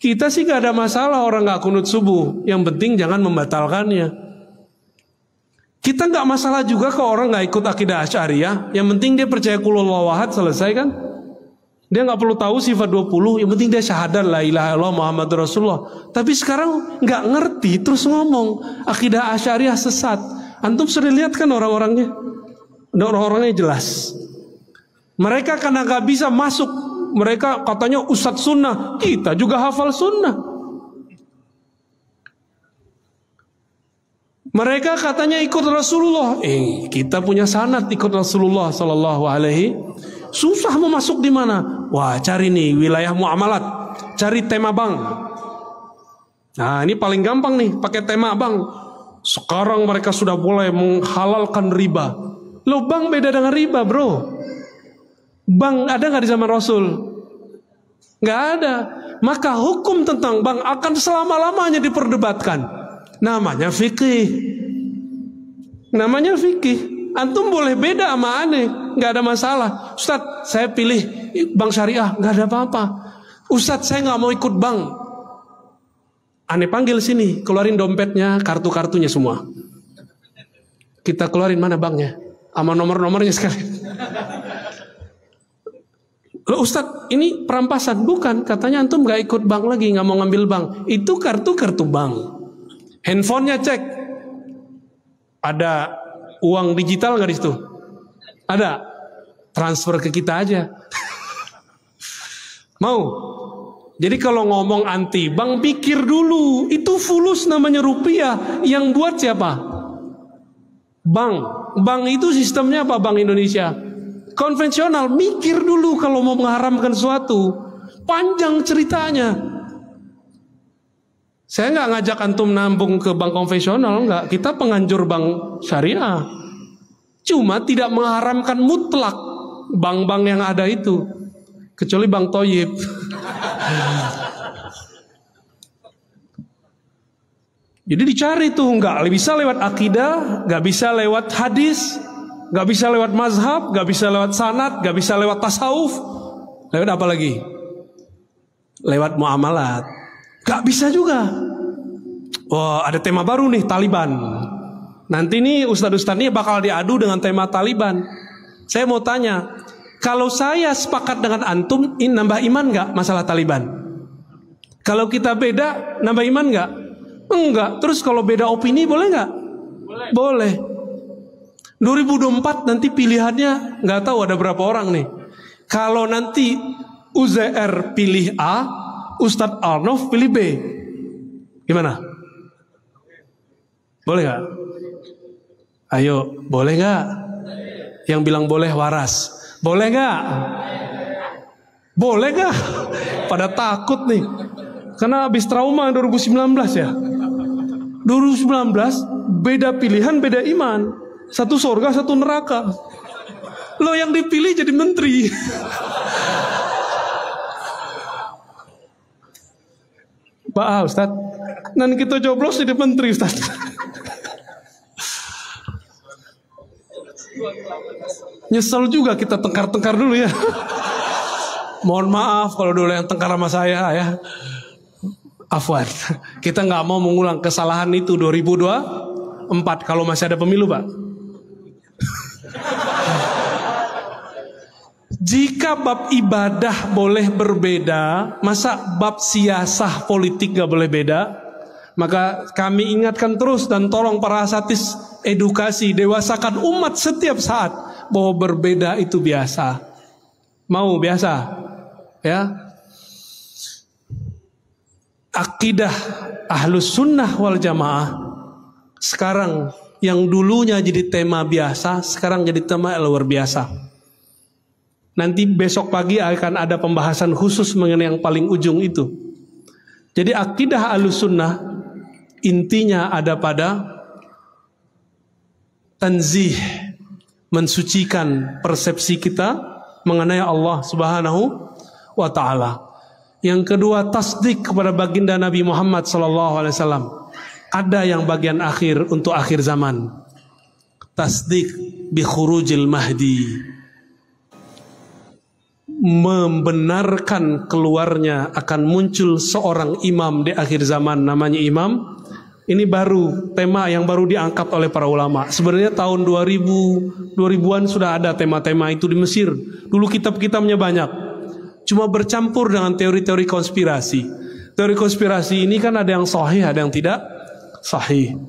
A: Kita sih gak ada masalah orang gak kunut subuh, yang penting jangan membatalkannya. Kita gak masalah juga kalau orang gak ikut akidah Asy'ariyah, yang penting dia percaya qul huwallahu ahad, selesai kan? Dia gak perlu tahu sifat 20, yang penting dia syahadat la ilaha illallah Muhammadur Rasulullah. Tapi sekarang gak ngerti terus ngomong akidah Asy'ariyah sesat. Antum sering lihat kan orang-orangnya? Orang-orangnya jelas. Mereka karena gak bisa masuk, mereka katanya ustadz sunnah, kita juga hafal sunnah. Mereka katanya ikut Rasulullah, kita punya sanad ikut Rasulullah Sallallahu Alaihi. Susah mau masuk di mana? Wah, cari nih wilayah muamalat, cari tema bank. Nah, ini paling gampang nih, pakai tema bank. Sekarang mereka sudah boleh menghalalkan riba. Loh, bank beda dengan riba, bro. Bank ada nggak di zaman Rasul? Nggak ada. Maka hukum tentang bank akan selama-lamanya diperdebatkan. Namanya fikih. Namanya fikih. Antum boleh beda sama aneh, nggak ada masalah. Ustadz, saya pilih bank syariah, nggak ada apa-apa. Ustadz, saya nggak mau ikut bank. Aneh panggil sini, keluarin dompetnya, kartu-kartunya semua. Kita keluarin mana banknya, sama nomor-nomornya sekali. Loh Ustadz, ini perampasan. Bukan, katanya antum gak ikut bank lagi, gak mau ngambil bank. Itu kartu-kartu bank. Handphonenya cek, ada uang digital gak di situ? Ada. Transfer ke kita aja. Mau? Jadi kalau ngomong anti bank, pikir dulu. Itu fulus namanya rupiah. Yang buat siapa? Bank. Bank itu sistemnya apa? Bank Indonesia konvensional. Mikir dulu kalau mau mengharamkan sesuatu. Panjang ceritanya. Saya nggak ngajak antum nambung ke bank konvensional, nggak. Kita penganjur bank syariah. Cuma tidak mengharamkan mutlak bank-bank yang ada itu, kecuali bank Toyib. Jadi dicari tuh, nggak bisa lewat akidah, nggak bisa lewat hadis, gak bisa lewat mazhab, gak bisa lewat sanad, gak bisa lewat tasawuf. Lewat apa lagi? Lewat muamalat. Gak bisa juga. Wah, ada tema baru nih, Taliban. Nanti nih ustadz-ustadz ini bakal diadu dengan tema Taliban. Saya mau tanya, kalau saya sepakat dengan antum, ini nambah iman gak masalah Taliban? Kalau kita beda, nambah iman gak? Enggak. Terus kalau beda opini boleh gak? Boleh. 2024 nanti pilihannya nggak tahu ada berapa orang nih. Kalau nanti UZR pilih A, Ustadz Arnof pilih B, gimana? Boleh nggak? Ayo, boleh nggak? Yang bilang boleh waras, boleh nggak? Boleh nggak? Pada takut nih, karena habis trauma 2019 ya. 2019 beda pilihan, beda iman. Satu surga, satu neraka. Lo yang dipilih jadi menteri. Pak Ustadz, nanti kita coblos jadi menteri Ustadz. Nyesel juga kita tengkar-tengkar dulu ya. Mohon maaf kalau dulu yang tengkar sama saya ya. Afwan. Kita nggak mau mengulang kesalahan itu 2024 kalau masih ada pemilu, Pak. Jika bab ibadah boleh berbeda, masa bab siasah politik gak boleh beda? Maka kami ingatkan terus dan tolong para asatidz edukasi, dewasakan umat setiap saat bahwa berbeda itu biasa. Mau biasa? Ya. Akidah Ahlus Sunnah wal Jamaah sekarang yang dulunya jadi tema biasa, sekarang jadi tema luar biasa. Nanti besok pagi akan ada pembahasan khusus mengenai yang paling ujung itu. Jadi akidah Ahlussunnah intinya ada pada tanzih, mensucikan persepsi kita mengenai Allah Subhanahu wa taala. Yang kedua, tasdik kepada baginda Nabi Muhammad SAW. Ada yang bagian akhir untuk akhir zaman. Tasdik bi khurujil mahdi. Membenarkan keluarnya akan muncul seorang imam di akhir zaman, namanya imam. Ini baru, tema yang baru diangkat oleh para ulama. Sebenarnya tahun 2000-an sudah ada tema-tema itu di Mesir. Dulu kitab-kitabnya banyak, cuma bercampur dengan teori-teori konspirasi. Teori konspirasi ini kan ada yang sahih, ada yang tidak sahih.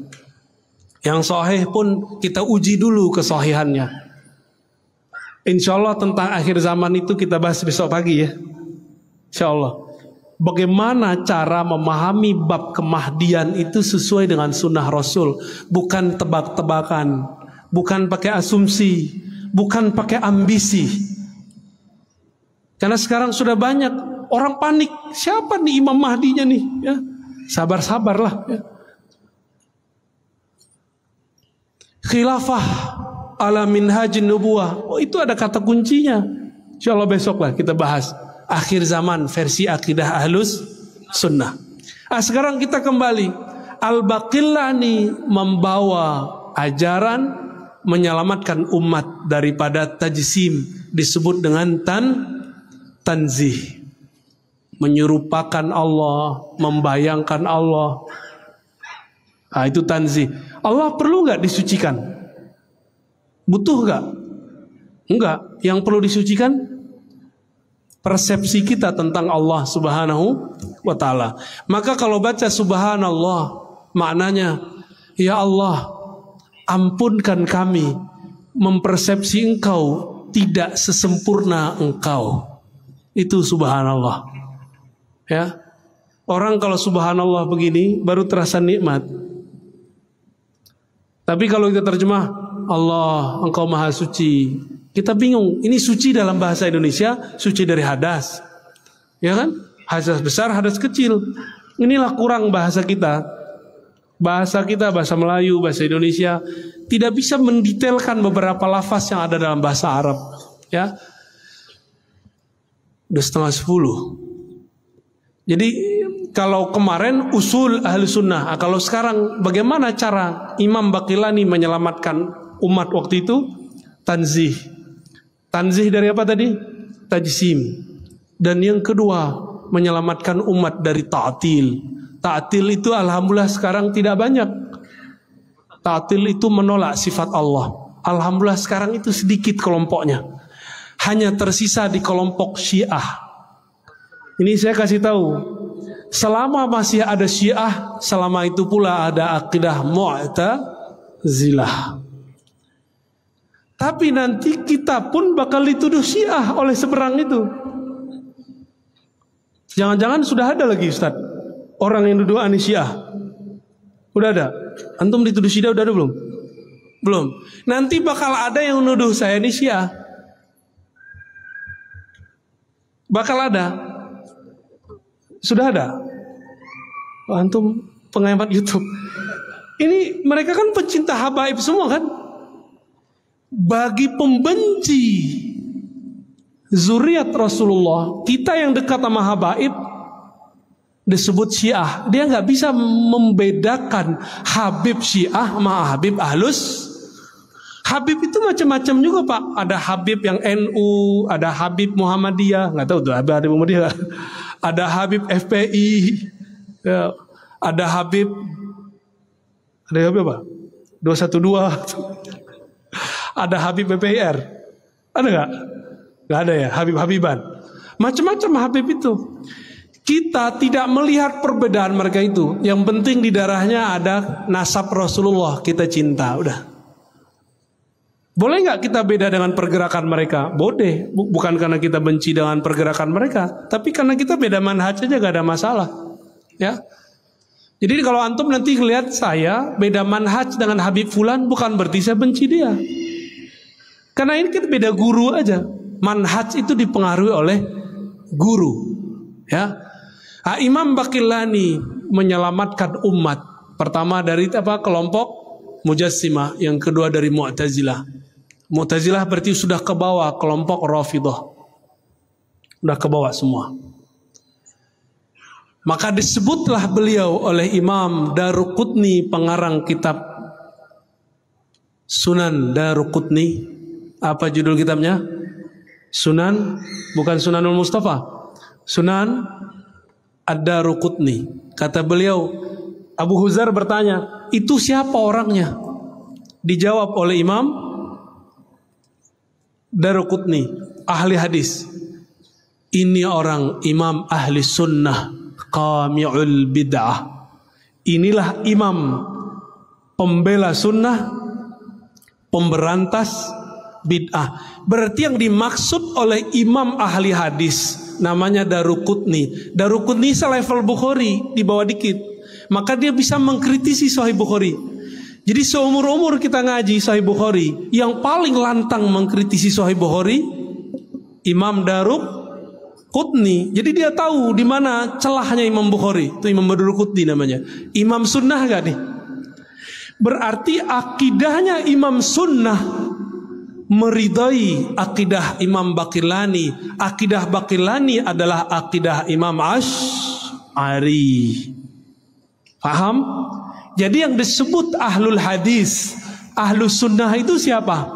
A: Yang sahih pun kita uji dulu kesahihannya. Insya Allah tentang akhir zaman itu kita bahas besok pagi ya. Insya Allah. Bagaimana cara memahami bab kemahdian itu sesuai dengan sunnah Rasul. Bukan tebak-tebakan. Bukan pakai asumsi. Bukan pakai ambisi. Karena sekarang sudah banyak orang panik. Siapa nih Imam Mahdinya nih? Ya, sabar-sabarlah. Ya. Khilafah ala minhajin nubuwah. Oh, itu ada kata kuncinya. Insyaallah besok lah kita bahas akhir zaman versi akidah Ahlus Sunnah. Sekarang kita kembali. Al-Baqillani membawa ajaran menyelamatkan umat daripada tajsim, disebut dengan tanzih. Menyerupakan Allah, membayangkan Allah. Itu tanzih. Allah perlu nggak disucikan? Butuh gak? Enggak. Yang perlu disucikan persepsi kita tentang Allah Subhanahu wa ta'ala. Maka kalau baca subhanallah, maknanya ya Allah, ampunkan kami mempersepsi Engkau tidak sesempurna Engkau. Itu subhanallah. Ya. Orang kalau subhanallah begini baru terasa nikmat. Tapi kalau kita terjemah Allah, Engkau maha suci, kita bingung. Ini suci dalam bahasa Indonesia, suci dari hadas, ya kan? Hadas besar, hadas kecil. Inilah kurang bahasa kita. Bahasa kita, bahasa Melayu, bahasa Indonesia tidak bisa mendetailkan beberapa lafaz yang ada dalam bahasa Arab. Ya, udah 9:30. Jadi kalau kemarin usul Ahlussunnah, kalau sekarang bagaimana cara Imam Baqillani menyelamatkan umat waktu itu? Tanzih. Tanzih dari apa tadi? Tajsim. Dan yang kedua, menyelamatkan umat dari ta'til. Ta'til itu alhamdulillah sekarang tidak banyak. Ta'til itu menolak sifat Allah. Alhamdulillah sekarang itu sedikit kelompoknya. Hanya tersisa di kelompok Syiah. Ini saya kasih tahu. Selama masih ada Syiah, selama itu pula ada akidah Mu'tazilah. Tapi nanti kita pun bakal dituduh Syiah oleh seberang itu. Jangan-jangan sudah ada lagi Ustaz orang yang duduk aneh Syiah. Udah ada. Antum dituduh Syiah udah ada belum? Belum. Nanti bakal ada yang nuduh saya ini Syiah. Bakal ada. Sudah ada. Oh, antum pengamat YouTube. Ini mereka kan pencinta habaib semua kan? Bagi pembenci zuriat Rasulullah, kita yang dekat sama habaib disebut Syiah. Dia nggak bisa membedakan Habib Syiah sama Habib Ahlus. Habib itu macam-macam juga Pak. Ada Habib yang NU, ada Habib Muhammadiyah, nggak tahu tuh Habib Muhammadiyah. Ada Habib FPI, ya. Ada Habib apa? 212. Ada Habib BPR. Ada nggak? Nggak ada ya, Habib-Habiban. Macam-macam Habib itu. Kita tidak melihat perbedaan mereka itu. Yang penting di darahnya ada nasab Rasulullah, kita cinta, udah. Boleh nggak kita beda dengan pergerakan mereka? Boleh. Bukan karena kita benci dengan pergerakan mereka, tapi karena kita beda manhaj aja, gak ada masalah. Ya. Jadi kalau antum nanti lihat saya beda manhaj dengan Habib Fulan, bukan berarti saya benci dia. Karena ini kita beda guru aja. Manhaj itu dipengaruhi oleh guru. Ya, Imam Baqillani menyelamatkan umat. Pertama dari kelompok Mujassimah, yang kedua dari Mu'tazilah. Mu'tazilah berarti sudah ke bawah kelompok Rafidhah. Sudah ke bawah semua. Maka disebutlah beliau oleh Imam Daruqutni, pengarang kitab Sunan Daruqutni. Apa judul kitabnya? Sunan, bukan Sunanul Mustafa. Sunan Ad-Daruqutni. Kata beliau, Abu Huzar bertanya, itu siapa orangnya? Dijawab oleh Imam Daruqutni, ahli hadis. Ini orang imam ahli sunnah, qami'ul bid'ah. Inilah imam pembela sunnah, pemberantas bid'ah. Berarti yang dimaksud oleh imam ahli hadis namanya Daruqutni. Daruqutni selevel Bukhari, di bawah dikit. Maka dia bisa mengkritisi Sahih Bukhari. Jadi seumur-umur kita ngaji Sahih Bukhari, yang paling lantang mengkritisi Sahih Bukhari Imam Daruqutni. Jadi dia tahu di mana celahnya Imam Bukhari. Itu Imam Daruqutni namanya. Imam sunnah gak nih? Berarti akidahnya Imam sunnah meridai akidah Imam Baqillani. Akidah Baqillani adalah akidah Imam Asy'ari. Paham? Jadi yang disebut ahlul hadis, ahlus sunnah itu siapa?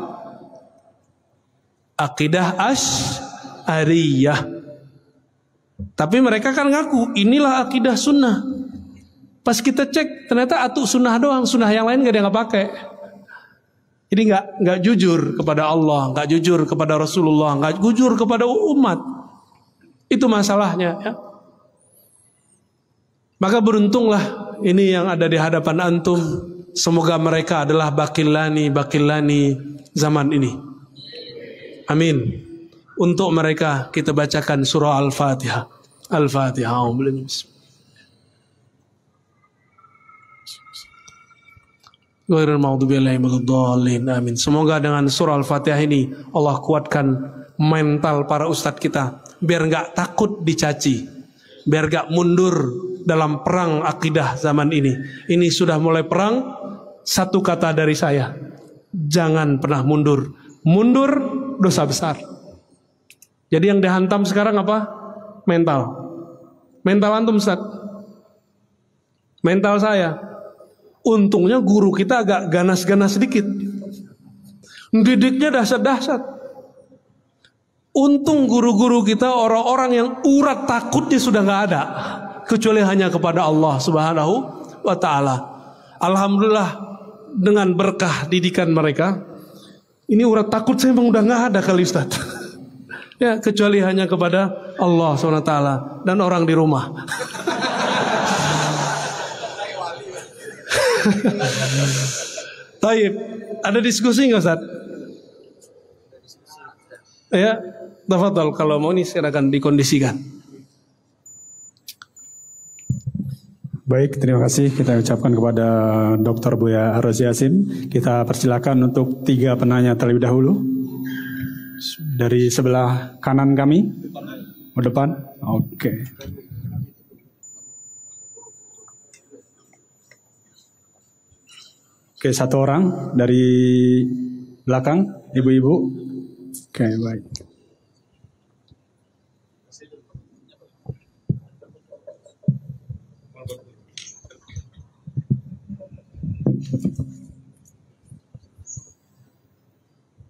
A: Akidah Asy'ariyah. Tapi mereka kan ngaku inilah akidah sunnah. Pas kita cek ternyata atu sunnah doang, sunnah yang lain gak ada yang pakai. Jadi nggak jujur kepada Allah, nggak jujur kepada Rasulullah, nggak jujur kepada umat. Itu masalahnya. Ya. Maka beruntunglah ini yang ada di hadapan antum. Semoga mereka adalah Baqillani zaman ini. Amin. Untuk mereka kita bacakan surah Al-Fatihah. Al-Fatihah. Amin. Semoga dengan surah Al-Fatihah ini Allah kuatkan mental para ustadz kita, biar nggak takut dicaci, biar nggak mundur dalam perang akidah zaman ini. Ini sudah mulai perang. Satu kata dari saya, jangan pernah mundur. Mundur dosa besar. Jadi yang dihantam sekarang apa? Mental. Mental antum Ustaz. Mental saya. Untungnya guru kita agak ganas-ganas sedikit. Didiknya dahsyat-dahsyat. Untung guru-guru kita orang-orang yang urat takutnya sudah nggak ada, kecuali hanya kepada Allah Subhanahu wa ta'ala. Alhamdulillah dengan berkah didikan mereka, ini urat takut saya memang udah nggak ada kali Ustaz. Ya, kecuali hanya kepada Allah Subhanahu wa ta'ala dan orang di rumah. Taib, ada diskusi nggak Ustaz? Ya, tafadhol, kalau mau nih silakan dikondisikan.
B: Baik, terima kasih kita ucapkan kepada Dr. Buya Ar-Razi Hasim. Kita persilakan untuk 3 penanya terlebih dahulu. Dari sebelah kanan kami, ke depan. Oke. Oke, 1 orang dari belakang, ibu-ibu. Oke, baik.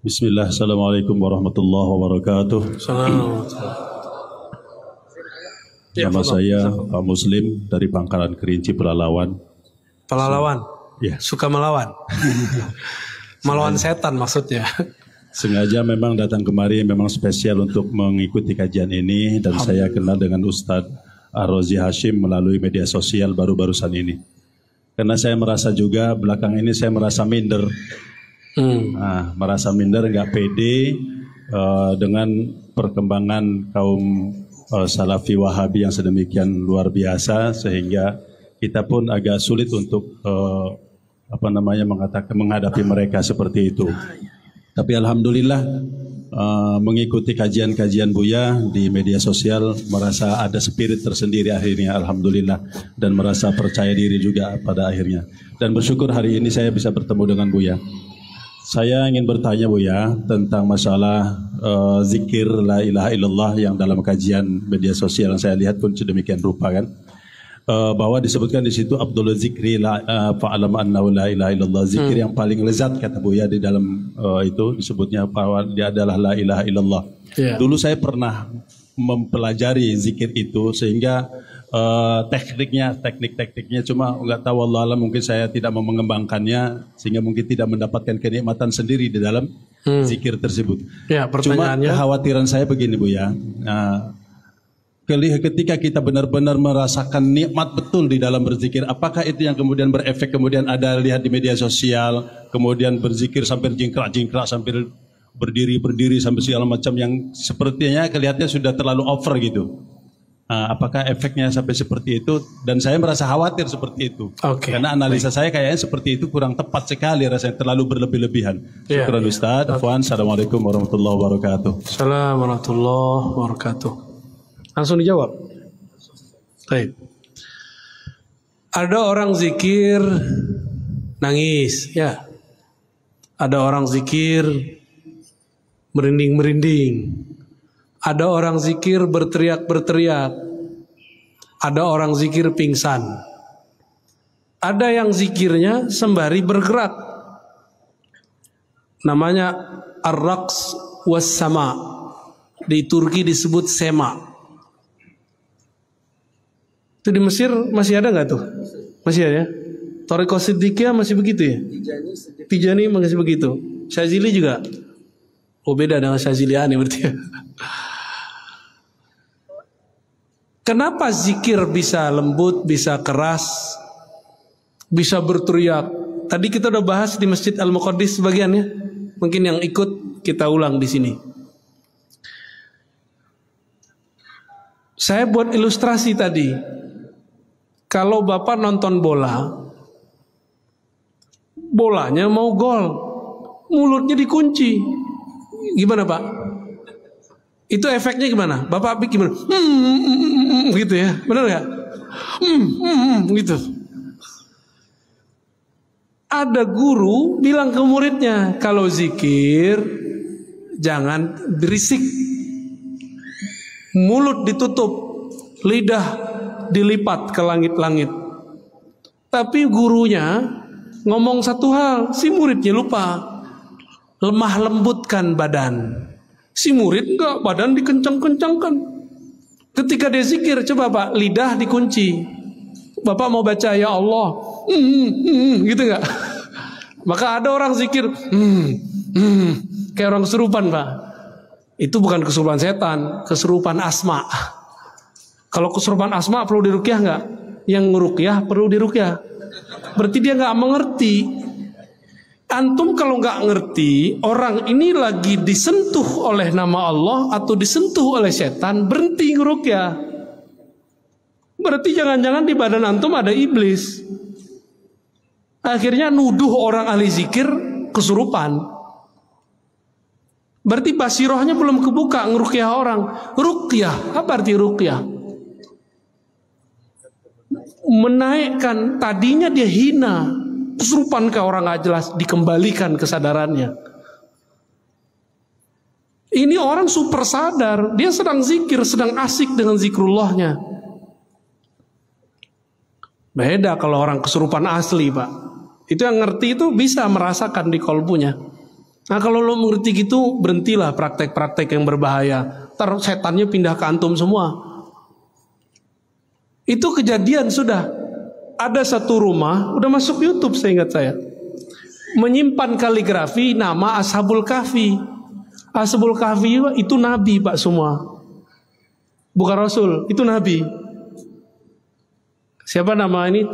C: Bismillah, Assalamualaikum warahmatullahi wabarakatuh. Nama saya Pak Muslim dari Pangkalan Kerinci, Pelalawan.
A: Pelalawan?
C: Ya.
A: Suka melawan? Melawan setan maksudnya.
C: Sengaja memang datang kemari memang spesial untuk mengikuti kajian ini. Dan saya kenal dengan Ustadz Ar-Razi Hasim melalui media sosial baru-barusan ini. Karena saya merasa juga belakang ini saya merasa minder. Nah, merasa minder, nggak pede dengan perkembangan kaum Salafi Wahabi yang sedemikian luar biasa, sehingga kita pun agak sulit untuk menghadapi mereka seperti itu. Tapi alhamdulillah mengikuti kajian-kajian Buya di media sosial, merasa ada spirit tersendiri akhirnya, alhamdulillah, dan merasa percaya diri juga pada akhirnya. Dan bersyukur hari ini saya bisa bertemu dengan Buya. Saya ingin bertanya Buya tentang masalah zikir la ilaha illallah yang dalam kajian media sosial yang saya lihat pun sedemikian rupa kan. Bahwa disebutkan di situ Abdul Zikri fa'alam annahu la ilaha illallah, zikir yang paling lezat kata Buya di dalam itu disebutnya bahwa dia adalah la ilaha illallah. Dulu saya pernah mempelajari zikir itu sehingga teknik-tekniknya cuma nggak tahu, Allah alam, mungkin saya tidak mau mengembangkannya sehingga mungkin tidak mendapatkan kenikmatan sendiri di dalam zikir tersebut. Cuma kekhawatiran saya begini Buya. Ketika kita benar-benar merasakan nikmat betul di dalam berzikir, apakah itu yang kemudian berefek, kemudian ada lihat di media sosial, kemudian berzikir sampai jingkrak-jingkrak, sampai berdiri-berdiri sampai segala macam yang sepertinya kelihatannya sudah terlalu over gitu. Apakah efeknya sampai seperti itu? Dan saya merasa khawatir seperti itu. Karena analisa saya kayaknya seperti itu kurang tepat sekali, rasanya terlalu berlebih-lebihan. Syukran Ustaz. Afwan. Assalamualaikum warahmatullahi wabarakatuh.
A: Assalamualaikum warahmatullahi wabarakatuh. Langsung dijawab. Baik. Ada orang zikir nangis, ya. Ada orang zikir merinding-merinding. Ada orang zikir berteriak-berteriak. Ada orang zikir pingsan. Ada yang zikirnya sembari bergerak. Namanya ar-raqs was-sama. Di Turki disebut sema. Itu di Mesir masih ada nggak tuh? Masih ada ya? Thariqah Siddiqiyah masih begitu ya? Tijani masih begitu. Syazili juga? Oh beda dengan Syazili aneh berarti ya. Kenapa zikir bisa lembut, bisa keras, bisa berteriak? Tadi kita udah bahas di Masjid Al-Muqaddis sebagiannya. Mungkin yang ikut kita ulang di sini. Saya buat ilustrasi tadi. Kalau Bapak nonton bola, bolanya mau gol, mulutnya dikunci. Gimana Pak? Itu efeknya gimana? Bapak pikir gimana? Gitu ya, benar nggak? Gitu. Ada guru bilang ke muridnya, kalau zikir jangan berisik, mulut ditutup, lidah dilipat ke langit-langit. Tapi gurunya ngomong satu hal, si muridnya lupa. Lemah lembutkan badan. Si murid enggak, badan dikencang-kencangkan. Ketika dia zikir, coba Pak, lidah dikunci. Bapak mau baca ya Allah, gitu enggak? Maka ada orang zikir, kayak orang kesurupan Pak. Itu bukan kesurupan setan, kesurupan asma. Kalau kesurupan asma perlu diruqyah enggak? Yang ngeruqyah perlu diruqyah. Berarti dia enggak mengerti. Antum kalau enggak ngerti, orang ini lagi disentuh oleh nama Allah atau disentuh oleh setan, berhenti ngeruqyah. Berarti jangan-jangan di badan antum ada iblis. Akhirnya nuduh orang ahli zikir kesurupan. Berarti basirohnya belum kebuka ngeruqyah orang. Ruqyah, apa arti ruqyah? Menaikkan, tadinya dia hina, kesurupan ke orang gak jelas, dikembalikan kesadarannya. Ini orang super sadar, dia sedang zikir, sedang asik dengan zikrullahnya. Beda kalau orang kesurupan asli Pak. Itu yang ngerti itu bisa merasakan di kolbunya. Nah kalau lo mengerti gitu, berhentilah praktek-praktek yang berbahaya. Ntar setannya pindah ke antum semua. Itu kejadian sudah. Ada satu rumah, udah masuk YouTube seingat saya, menyimpan kaligrafi nama Ashabul Kahfi. Ashabul Kahfi itu nabi Pak semua. Bukan Rasul, itu nabi. Siapa nama ini?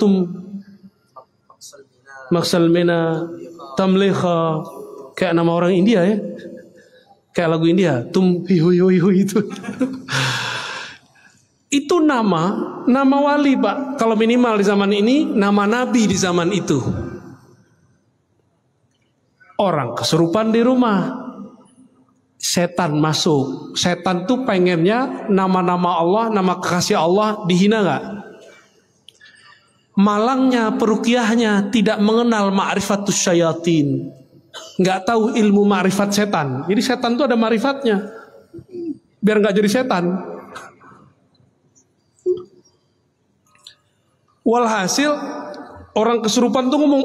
A: Maksalmina, Tamliha, kayak nama orang India ya. Kayak lagu India, itu. Itu nama wali Pak. Kalau minimal di zaman ini, nama nabi di zaman itu. Orang kesurupan di rumah. setan masuk. Setan tuh pengennya nama-nama Allah, nama kekasih Allah dihina nggak? Malangnya peruqyahnya tidak mengenal ma'rifatus syayatin, nggak tahu ilmu ma'rifat setan. Jadi setan tuh ada ma'rifatnya, biar nggak jadi setan. Walhasil orang kesurupan tuh ngomong,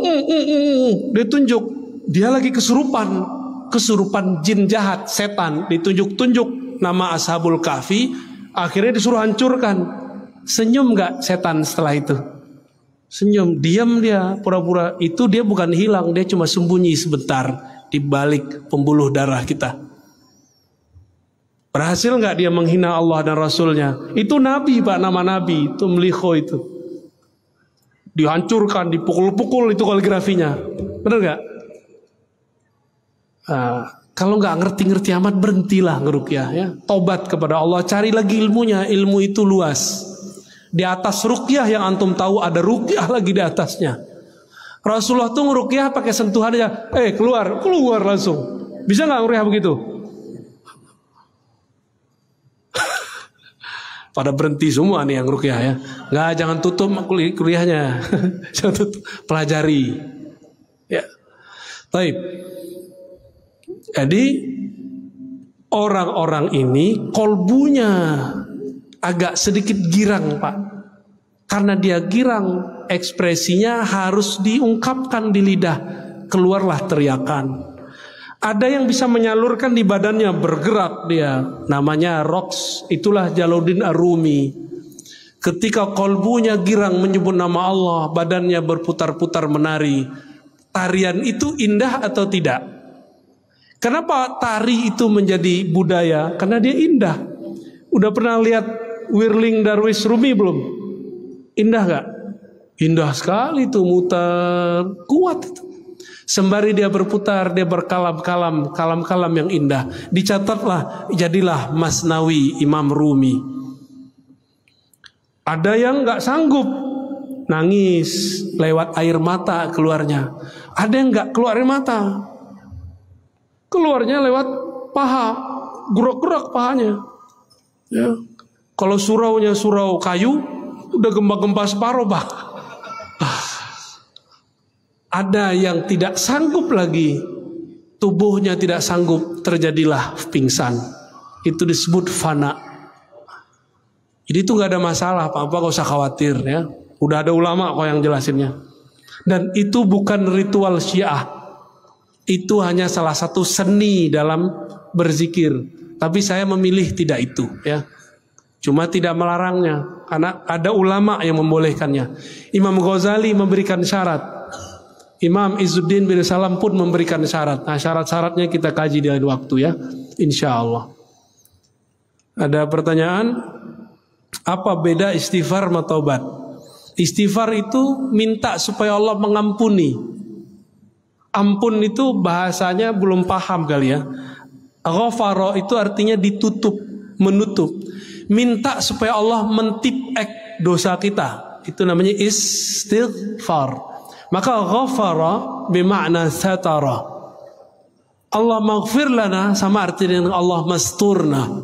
A: dia tunjuk, dia lagi kesurupan jin jahat, setan, ditunjuk-tunjuk nama Ashabul Kahfi, akhirnya disuruh hancurkan. Senyum nggak setan setelah itu? Senyum, diam dia, pura-pura. Itu dia bukan hilang, dia cuma sembunyi sebentar di balik pembuluh darah kita. Berhasil nggak dia menghina Allah dan Rasulnya? Itu Nabi, Pak, nama Nabi, itu Mlikho itu. Dihancurkan, dipukul-pukul itu kaligrafinya. Benar nggak? Kalau nggak ngerti-ngerti amat, berhentilah ngeruqyah ya. Tobat kepada Allah, cari lagi ilmunya. Ilmu itu luas. Di atas ruqyah yang antum tahu ada ruqyah lagi di atasnya. Rasulullah tuh ngeruqyah pakai sentuhan aja. Keluar langsung. Bisa nggak ngeruqyah begitu? Pada berhenti semua nih yang ruqyah ya. Nggak, jangan tutup kuliahnya. Jangan tutup, pelajari. Ya. Baik. Jadi orang-orang ini kolbunya agak sedikit girang, Pak. Karena dia girang, ekspresinya harus diungkapkan di lidah. Keluarlah teriakan. Ada yang bisa menyalurkan di badannya, bergerak dia. Namanya roks. Itulah Jalaluddin Ar-Rumi. Ketika kolbunya girang menyebut nama Allah, badannya berputar-putar menari. Tarian itu indah atau tidak? Kenapa tari itu menjadi budaya? Karena dia indah. Udah pernah lihat Whirling Darwish Rumi belum? Indah gak? Indah sekali tuh, muter, kuat itu. Sembari dia berputar, dia berkalam-kalam, kalam-kalam yang indah. Dicatatlah, jadilah Masnawi Imam Rumi. Ada yang gak sanggup, nangis, lewat air mata keluarnya. Ada yang gak keluar air mata, keluarnya lewat paha, gerak-gerak pahanya. Ya. Kalau suraunya surau kayu, udah gempa-gempa separuh, Pak. Ada yang tidak sanggup lagi, tubuhnya tidak sanggup, terjadilah pingsan. Itu disebut fana. Jadi itu nggak ada masalah, Pak, gak usah khawatir ya. Udah ada ulama kok yang jelasinnya. Dan itu bukan ritual Syiah. Itu hanya salah satu seni dalam berzikir. Tapi saya memilih tidak itu ya. Cuma tidak melarangnya, karena ada ulama yang membolehkannya. Imam Ghazali memberikan syarat. Imam Izzuddin bin Salam pun memberikan syarat. Nah, syarat-syaratnya kita kaji di lain waktu ya, insya Allah. Ada pertanyaan? Apa beda istighfar sama taubat? Istighfar itu minta supaya Allah mengampuni. Ampun itu bahasanya belum paham kali ya. Ghafara itu artinya ditutup, menutup. Minta supaya Allah mentipek dosa kita. Itu namanya istighfar. Maka ghafara bermakna satara. Allah maghfir lana sama artinya Allah masturna.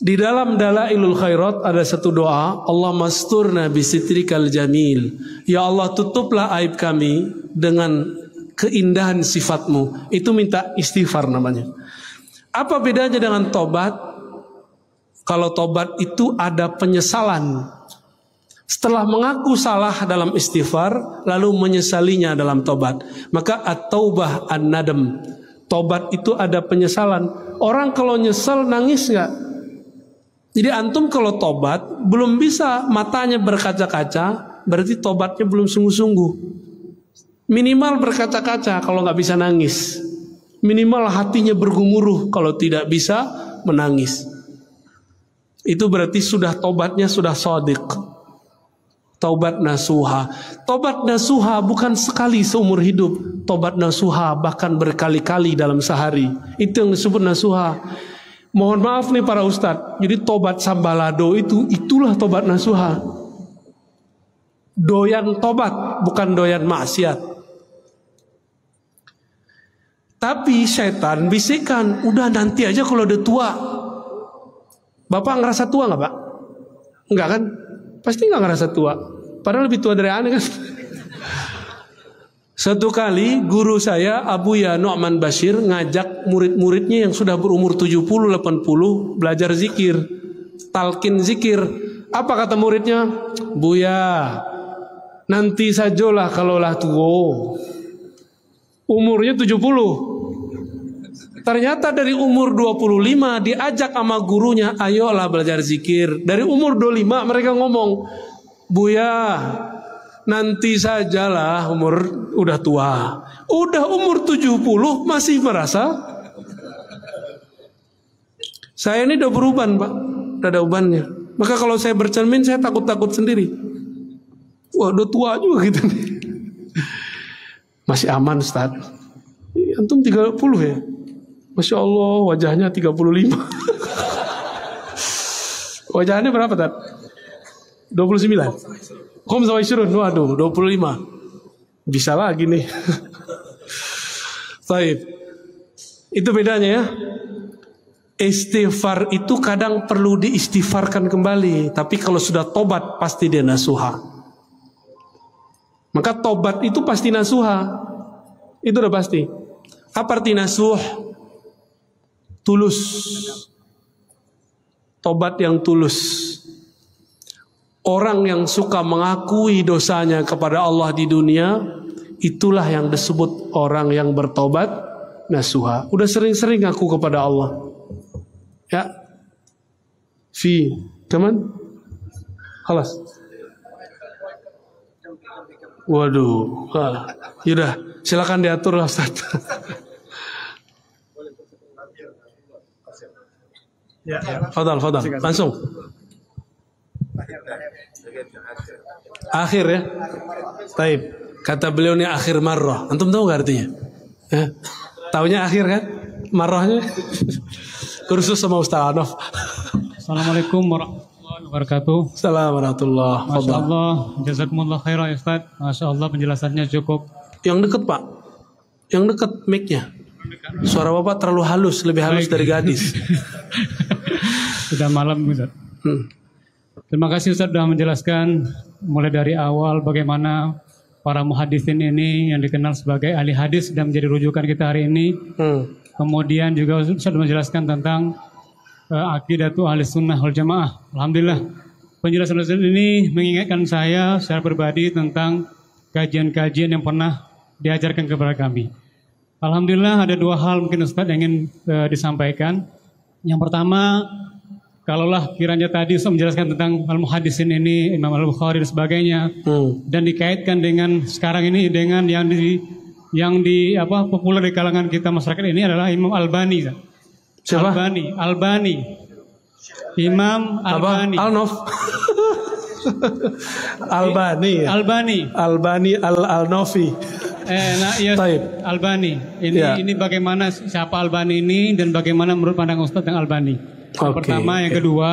A: Di dalam Dalailul Khairat ada satu doa, Allah masturna bisitrikal jamil. Ya Allah, tutuplah aib kami dengan keindahan sifatmu. Itu minta istighfar namanya. Apa bedanya dengan tobat? Kalau tobat itu ada penyesalan. Setelah mengaku salah dalam istighfar, lalu menyesalinya dalam tobat. Maka at-taubah an-nadam. Tobat itu ada penyesalan. Orang kalau nyesel nangis gak? Jadi antum kalau tobat belum bisa matanya berkaca-kaca, berarti tobatnya belum sungguh-sungguh. Minimal berkaca-kaca kalau nggak bisa nangis. Minimal hatinya bergumuruh kalau tidak bisa menangis. Itu berarti sudah tobatnya sudah shadiq. Taubat nasuha. Taubat nasuha bukan sekali seumur hidup. Taubat nasuha bahkan berkali-kali dalam sehari. Itu yang disebut nasuha. Mohon maaf nih para ustadz. Jadi tobat sambalado itulah tobat nasuha. Doyan tobat bukan doyan maksiat. Tapi syaitan bisikkan, udah nanti aja kalau udah tua. Bapak ngerasa tua nggak Pak? Enggak kan? Pasti nggak ngerasa tua. Padahal lebih tua dari aneh kan? Satu kali guru saya Abuya Nu'man Bashir ngajak murid-muridnya yang sudah berumur 70-80 belajar zikir, talqin zikir. Apa kata muridnya? Buya, nanti sajalah kalaulah tua. Umurnya 70. Ternyata dari umur 25 diajak sama gurunya, ayolah belajar zikir. Dari umur 25 mereka ngomong, Buya, nanti sajalah umur udah tua. Udah umur 70 masih merasa. Saya ini udah beruban Pak, udah ada ubannya. Maka kalau saya bercermin saya takut-takut sendiri. Wah udah tua juga gitu nih. Masih aman Ustaz. Antum 30 ya? Masya Allah wajahnya 35. Wajahnya berapa Tad? 29. Sama Isyrun, waduh 25. Bisa lagi nih. Baik. Itu bedanya ya. Istighfar itu kadang perlu diistighfarkan kembali. Tapi kalau sudah tobat pasti dia nasuha. Maka tobat itu pasti nasuha. Itu udah pasti. Apa arti nasuh? Tulus. Tobat yang tulus. Orang yang suka mengakui dosanya kepada Allah di dunia, itulah yang disebut orang yang bertobat nasuha. Udah sering-sering ngaku kepada Allah. Ya. Teman? Khalas. Waduh. Yaudah, silakan diatur lah Ustaz. Ya, fadal, langsung. Akhir ya. Taib. Kata beliau ini akhir marrah. Antum tahu gak artinya? Ya. Taunya akhir kan? Marrahnya. Kursus sama Ustaz Anof.
D: Assalamualaikum warahmatullahi wabarakatuh.
A: Assalamualaikum warahmatullahi wabarakatuh.
D: Masya Allah, jazakumullah khairan ya Ustaz. Masya Allah penjelasannya cukup.
A: Yang deket Pak. Yang deket mic-nya. Suara Bapak terlalu halus, lebih halus dari gadis.
D: Sudah malam Ustaz. Terima kasih Ustaz sudah menjelaskan mulai dari awal bagaimana para muhaditsin ini yang dikenal sebagai ahli hadis dan menjadi rujukan kita hari ini. Kemudian juga Ustaz menjelaskan tentang aqidatu ahli sunnah wal jamaah. Alhamdulillah penjelasan Ustaz ini mengingatkan saya secara pribadi tentang kajian-kajian yang pernah diajarkan kepada kami. Alhamdulillah ada dua hal mungkin Ustaz yang ingin disampaikan. Yang pertama, kalaulah kiranya tadi Ustaz menjelaskan tentang al-muhaddisin ini, Imam Al-Bukhari dan sebagainya, dan dikaitkan dengan sekarang ini dengan yang populer di kalangan kita masyarakat ini adalah Imam Albani.
A: Siapa?
D: Albani. Imam Albani.
A: Al-Nof. Albani Al-Nofi.
D: Iya, Albani. Ini bagaimana siapa Albani ini dan bagaimana menurut pandangan Ustaz tentang Albani. Yang pertama, yang kedua,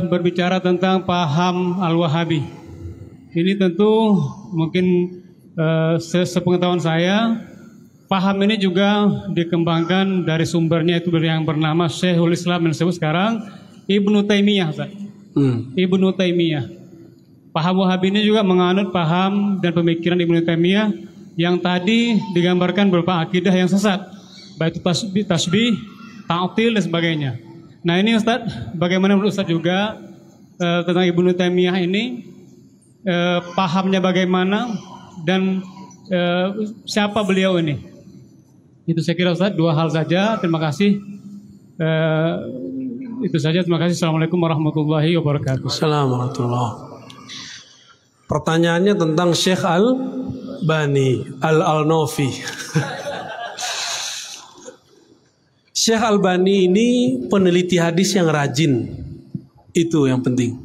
D: berbicara tentang paham Al-Wahabi. Ini tentu mungkin sepengetahuan saya, paham ini juga dikembangkan dari sumbernya itu yang bernama Syekhul Islam yang disebut sekarang Ibnu Taimiyah. Ibnu Taimiyah. Paham Wahabi ini juga menganut paham dan pemikiran Ibnu Taimiyah yang tadi digambarkan berupa akidah yang sesat, baik itu tasbih, ta'til dan sebagainya. Nah ini Ustaz, bagaimana menurut Ustaz juga tentang Ibnu Taimiyah ini, pahamnya bagaimana dan siapa beliau ini? Itu saya kira Ustaz, dua hal saja. Terima kasih. Itu saja, terima kasih. Assalamualaikum warahmatullahi wabarakatuh.
A: Assalamualaikum. Pertanyaannya tentang Syekh Al-Bani Al-Nofi. Syekh Al-Bani ini peneliti hadis yang rajin. Itu yang penting.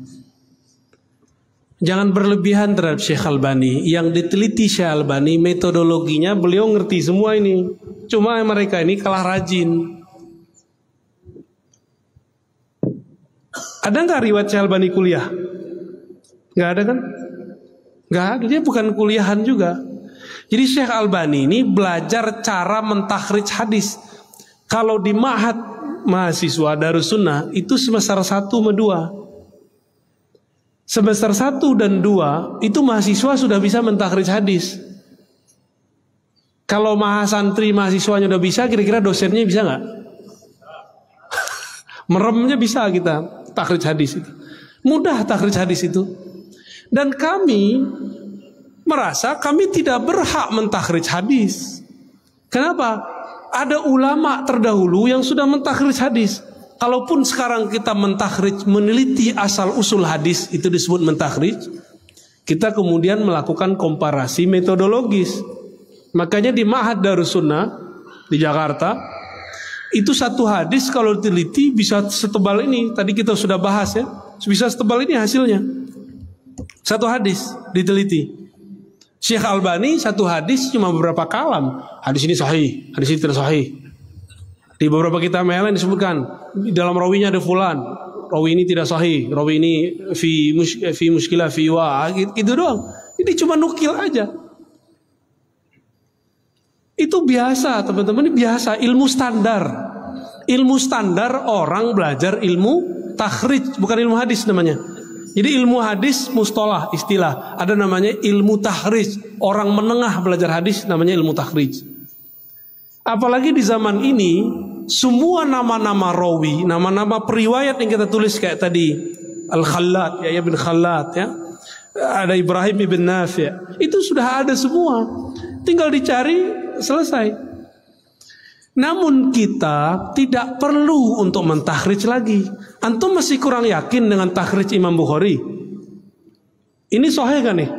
A: Jangan berlebihan terhadap Syekh Al-Bani. Yang diteliti Syekh Al-Bani, metodologinya beliau ngerti semua ini. Cuma mereka ini kalah rajin. Ada nggak riwayat Syekh Al-Bani kuliah? Nggak ada kan? Nggak ada, dia bukan kuliahan juga. Jadi Syekh Albani ini belajar cara mentakhrij hadis. Kalau di ma'had mahasiswa Darussunnah itu semester 1 sama 2. Semester 1 dan 2 itu mahasiswa sudah bisa mentakhrij hadis. Kalau mahasantri mahasiswanya udah bisa, kira-kira dosennya bisa nggak? Meremnya bisa kita takhrij hadis itu. Mudah takhrij hadis itu. Dan kami merasa kami tidak berhak mentakhrij hadis. Kenapa? Ada ulama terdahulu yang sudah mentakhrij hadis. Kalaupun sekarang kita mentakhrij, meneliti asal usul hadis, itu disebut mentakhrij. Kita kemudian melakukan komparasi metodologis. Makanya di Ma'had Darussunnah di Jakarta, itu satu hadis kalau diteliti bisa setebal ini. Tadi kita sudah bahas ya, bisa setebal ini hasilnya. Satu hadis diteliti. Syekh Albani satu hadis cuma beberapa kalam. Hadis ini sahih, hadis ini tidak sahih. Di beberapa kitab yang lain disebutkan di dalam rawinya ada fulan, rawi ini tidak sahih, rawi ini fi muskilah fi wa, gitu doang. Ini cuma nukil aja. Itu biasa, teman-teman, ini biasa, ilmu standar. Ilmu standar orang belajar ilmu takhrij, bukan ilmu hadis namanya. Jadi ilmu hadis mustalah, istilah. Ada namanya ilmu takhrij. Orang menengah belajar hadis namanya ilmu takhrij. Apalagi di zaman ini, semua nama-nama rawi, nama-nama periwayat yang kita tulis kayak tadi, Al-Khallat, Yahya bin Khallat, ya, ada Ibrahim ibn Nafi', itu sudah ada semua. Tinggal dicari, selesai. Namun kita tidak perlu untuk mentakhrij lagi. Antum masih kurang yakin dengan takhrij Imam Bukhari? Ini sahih kan nih?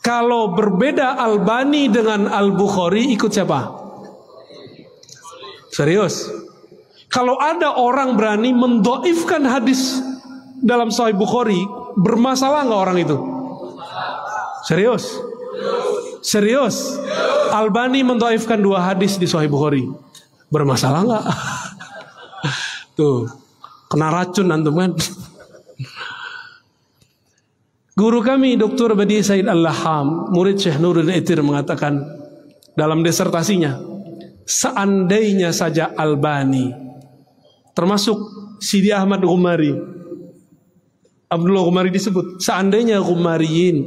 A: Kalau berbeda Albani dengan Al-Bukhari, ikut siapa? Serius? Kalau ada orang berani mendoifkan hadis dalam Sahih Bukhari, bermasalah nggak orang itu? Serius? Serius? Albani mendoifkan 2 hadis di Sahih Bukhari, bermasalah nggak? Tuh, kena racun antum kan? Guru kami Dr. Badi Said Al-Laham, murid Syekh Nurul Itir, mengatakan dalam disertasinya, seandainya saja Albani, termasuk Sidi Ahmad Ghumari, Abdullah Ghumari disebut, seandainya Ghumariyin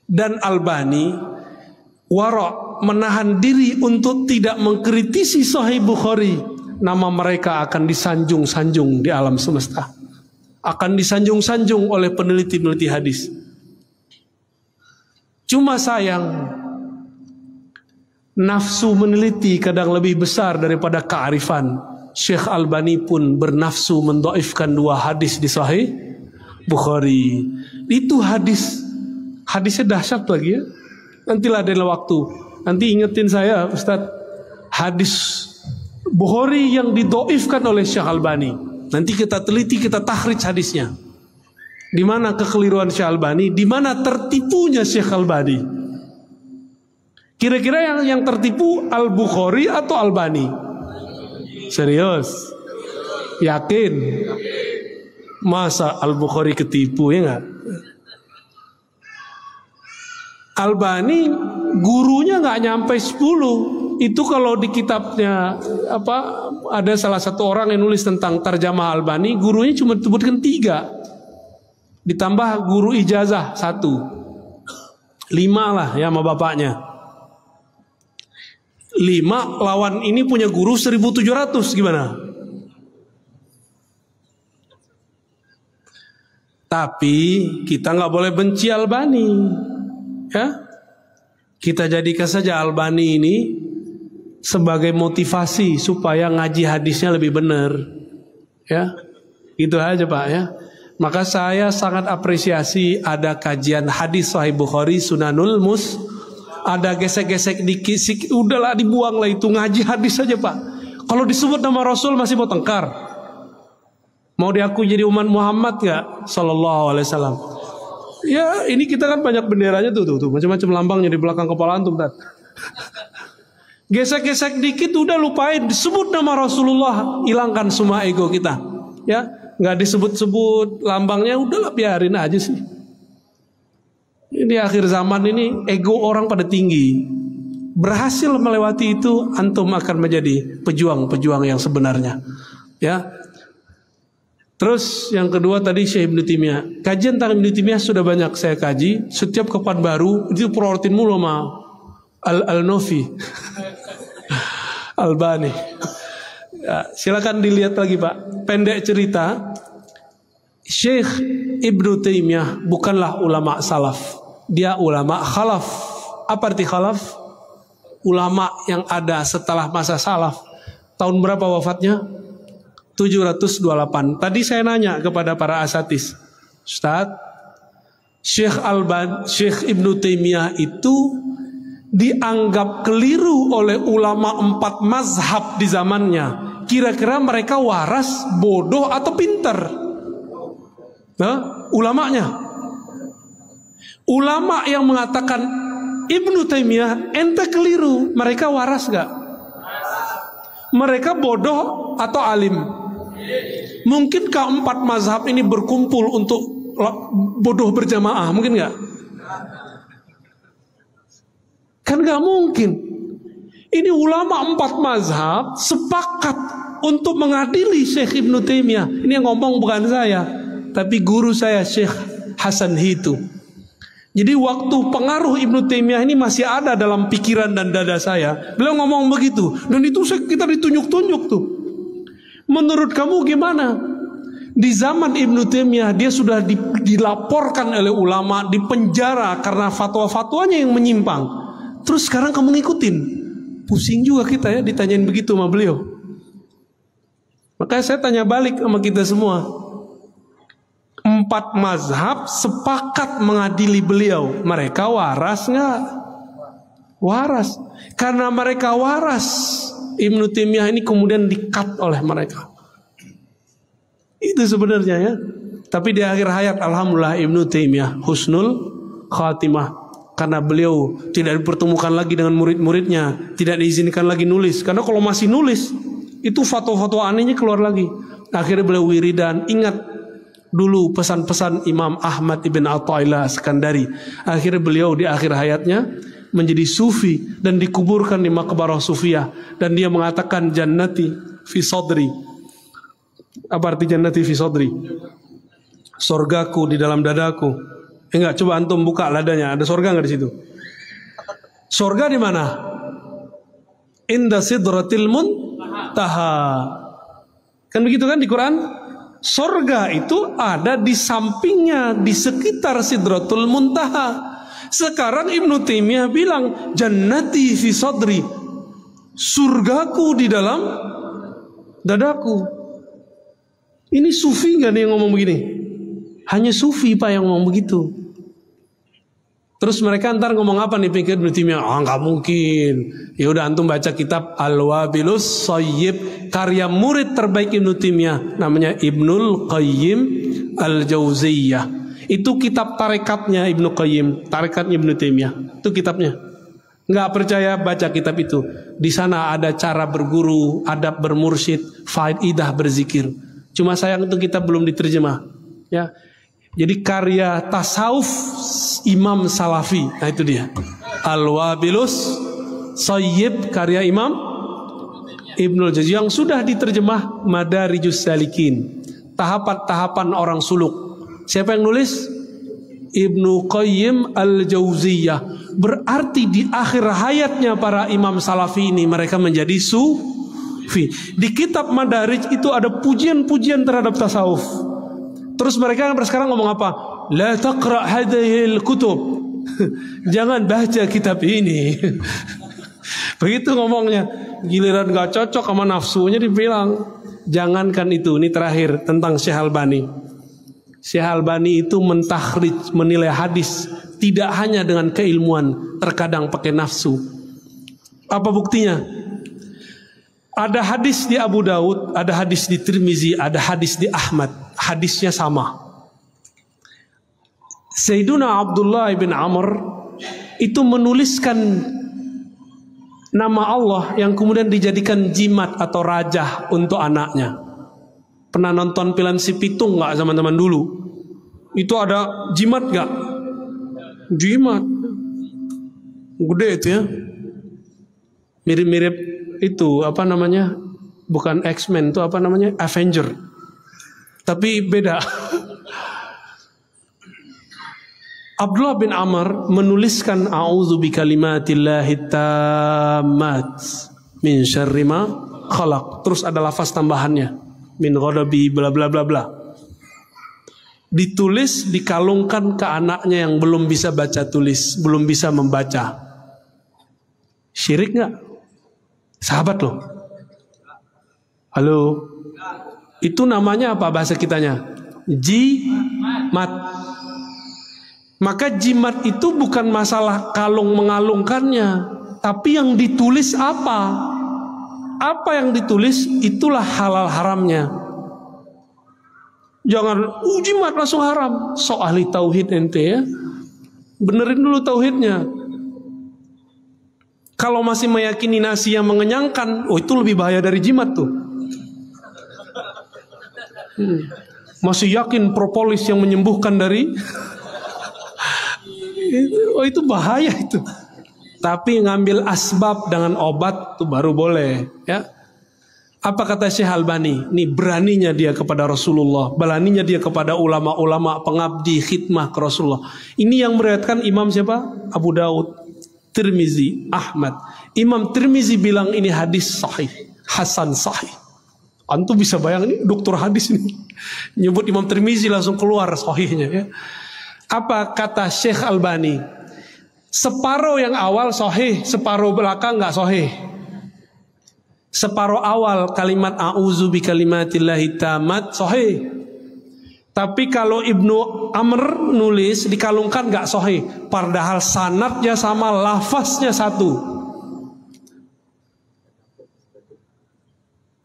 A: dan Albani wara' menahan diri untuk tidak mengkritisi Sahih Bukhari, nama mereka akan disanjung-sanjung di alam semesta. Akan disanjung-sanjung oleh peneliti-peneliti hadis. Cuma sayang, nafsu meneliti kadang lebih besar daripada kearifan. Syekh Albani pun bernafsu mendoifkan 2 hadis di Sahih Bukhari. Itu hadisnya dahsyat lagi ya. Nantilah ada waktu, nanti ingetin saya Ustadz, hadis Bukhari yang didoifkan oleh Syekh Albani. Nanti kita teliti, kita takhrij hadisnya. Di mana kekeliruan Syekh Albani, di mana tertipunya Syekh Albani. Kira-kira yang tertipu Al-Bukhari atau Albani? Serius? Yakin? Masa Al-Bukhari ketipu, ya enggak? Albani gurunya nggak nyampe 10. Itu kalau di kitabnya ada salah satu orang yang nulis tentang tarjamah Albani, gurunya cuma sebutkan 3, ditambah guru ijazah 1, 5 lah ya sama bapaknya. 5 lawan ini punya guru 1.700, gimana? Tapi kita nggak boleh benci Albani, ya. Kita jadikan saja Albani ini sebagai motivasi supaya ngaji hadisnya lebih benar, ya. Itu aja Pak ya. Maka saya sangat apresiasi ada kajian hadis Sahih Bukhari Sunanul Mus. Ada gesek-gesek dikit, udahlah dibuang lah itu, ngaji hadis saja Pak. Kalau disebut nama Rasul masih mau tengkar. Mau diaku jadi umat Muhammad nggak? Sallallahu alaihi wasallam. Ya ini kita kan banyak benderanya tuh macam-macam lambangnya di belakang kepala antum Tat. Gesek-gesek dikit udah lupain, disebut nama Rasulullah, hilangkan semua ego kita, ya. Nggak disebut-sebut lambangnya, udahlah biarin aja sih. Di akhir zaman ini ego orang pada tinggi. Berhasil melewati itu, antum akan menjadi pejuang-pejuang yang sebenarnya. Ya. Terus yang kedua tadi Syekh Ibnu Taimiyah. Kajian tentang Ibnu Taimiyah sudah banyak saya kaji. Setiap kapan baru itu prioritin mulu sama Al-Nofi, Albani. Ya, silakan dilihat lagi Pak. Pendek cerita, Syekh Ibnu Taimiyah bukanlah ulama salaf, dia ulama khalaf. Apa arti khalaf? Ulama yang ada setelah masa salaf. Tahun berapa wafatnya? 728. Tadi saya nanya kepada para asatis, Ustaz, Syekh Ibnu Taimiyah itu dianggap keliru oleh ulama 4 mazhab di zamannya. Kira-kira mereka waras, bodoh atau pintar? Nah, ulamanya. Ulama yang mengatakan Ibnu Taimiyah ente keliru, mereka waras gak? Mereka bodoh atau alim? Mungkinkah 4 mazhab ini berkumpul untuk bodoh berjamaah? Mungkin gak? Kan gak mungkin. Ini ulama 4 mazhab sepakat untuk mengadili Syekh Ibnu Taimiyah. Ini yang ngomong bukan saya, tapi guru saya Syekh Hasan Hitu. Jadi waktu pengaruh Ibnu Taimiyah ini masih ada dalam pikiran dan dada saya. Beliau ngomong begitu. Dan itu kita ditunjuk-tunjuk tuh. Menurut kamu gimana? Di zaman Ibnu Taimiyah dia sudah dilaporkan oleh ulama, dipenjara karena fatwa-fatwanya yang menyimpang. Terus sekarang kamu ngikutin. Pusing juga kita ya ditanyain begitu sama beliau. Makanya saya tanya balik sama kita semua. 4 mazhab sepakat mengadili beliau. Mereka waras nggak? Waras. Karena mereka waras, Ibnu Taimiyah ini kemudian di-cut oleh mereka. Itu sebenarnya ya. Tapi di akhir hayat alhamdulillah Ibnu Taimiyah husnul khatimah. Karena beliau tidak dipertemukan lagi dengan murid-muridnya, tidak diizinkan lagi nulis. Karena kalau masih nulis, itu fatwa-fatwa anehnya keluar lagi. Akhirnya beliau wiridan. Ingat dulu pesan-pesan Imam Ahmad ibn Athaillah Skandari. Akhirnya beliau di akhir hayatnya menjadi sufi dan dikuburkan di maqbarah sufiyah. Dan dia mengatakan jannati fi sadri. Apa arti jannati fi sadri? Sorgaku di dalam dadaku. Enggak, coba antum buka ladanya, ada sorga enggak di situ? Sorga di mana? Inda sidratil muntaha. Kan begitu kan di Quran? Sorga itu ada di sampingnya, di sekitar sidratul muntaha. Sekarang Ibnu Taimiyah bilang jannati fi sadri, surgaku di dalam dadaku. Ini sufi nggak nih yang ngomong begini? Hanya sufi Pak yang ngomong begitu. Terus mereka ntar ngomong apa nih pikir Ibnu Taimiyah? Nggak mungkin. Ya udah antum baca kitab Al-Wabilus Shayyib karya murid terbaik Ibnu Taimiyah, namanya Ibnul Qayyim Al-Jauziyah. Itu kitab tarekatnya Ibnu Qayyim, tarekatnya Ibnu Taimiyah. Itu kitabnya. Nggak percaya baca kitab itu. Di sana ada cara berguru, adab bermursyid, faidah berzikir. Cuma sayang itu kitab belum diterjemah. Ya. Jadi karya tasawuf Imam Salafi. Nah itu dia. Al-Wabilus Shayyib karya Imam Ibnul Jauzi yang sudah diterjemah Madarijus Salikin. Tahapan-tahapan orang suluk. Siapa yang nulis? Ibnu Qayyim Al-Jauziyah. Berarti di akhir hayatnya para imam Salafi ini mereka menjadi sufi. Di kitab Madarij itu ada pujian-pujian terhadap tasawuf. Terus mereka sekarang ngomong apa? La taqra hadhil kutub. Jangan baca kitab ini. Begitu ngomongnya. Giliran gak cocok sama nafsunya dibilang. Jangankan itu. Ini terakhir tentang Syekh Albani. Syekh Albani itu mentakhrij, menilai hadis tidak hanya dengan keilmuan, terkadang pakai nafsu. Apa buktinya? Ada hadis di Abu Daud, ada hadis di Tirmizi, ada hadis di Ahmad. Hadisnya sama. Sayyiduna Abdullah bin Amr itu menuliskan nama Allah yang kemudian dijadikan jimat atau rajah untuk anaknya. Pernah nonton film Si Pitung nggak teman-teman dulu? Itu ada jimat nggak? Jimat. Gede itu ya. Mirip-mirip itu apa namanya? Bukan X-Men, itu apa namanya? Avenger. Tapi beda. Abdullah bin Amr menuliskan a'udzu bikalimatillahi tammat min syarri ma khalaq. Terus ada lafaz tambahannya, min ghadabi bla bla bla bla. Ditulis, dikalungkan ke anaknya yang belum bisa baca tulis, belum bisa membaca. Syirik nggak? Sahabat loh. Halo. Itu namanya apa bahasa kitanya? Jimat. Maka jimat itu bukan masalah kalung mengalungkannya, tapi yang ditulis apa? Apa yang ditulis itulah halal haramnya. Jangan jimat langsung haram. So ahli tauhid ente ya. Benerin dulu tauhidnya. Kalau masih meyakini nasi yang mengenyangkan, oh itu lebih bahaya dari jimat tuh. Masih yakin propolis yang menyembuhkan dari oh itu bahaya itu. Tapi ngambil asbab dengan obat itu baru boleh ya. Apa kata Syekh Albani? Ini beraninya dia kepada Rasulullah, beraninya dia kepada ulama-ulama pengabdi khidmah ke Rasulullah. Ini yang meriwayatkan Imam siapa? Abu Daud, Tirmizi, Ahmad. Imam Tirmizi bilang ini hadis sahih, hasan sahih. Antum bisa bayangin ini dokter hadis ini nyebut Imam Tirmizi langsung keluar sahihnya ya. Apa kata Syekh Albani? Separuh yang awal sahih, separuh belakang nggak sahih. Separuh awal kalimat a'udzu bikalimatillahi tammat sahih. Tapi kalau Ibnu Amr nulis dikalungkan nggak sahih. Padahal sanadnya sama, lafaznya satu.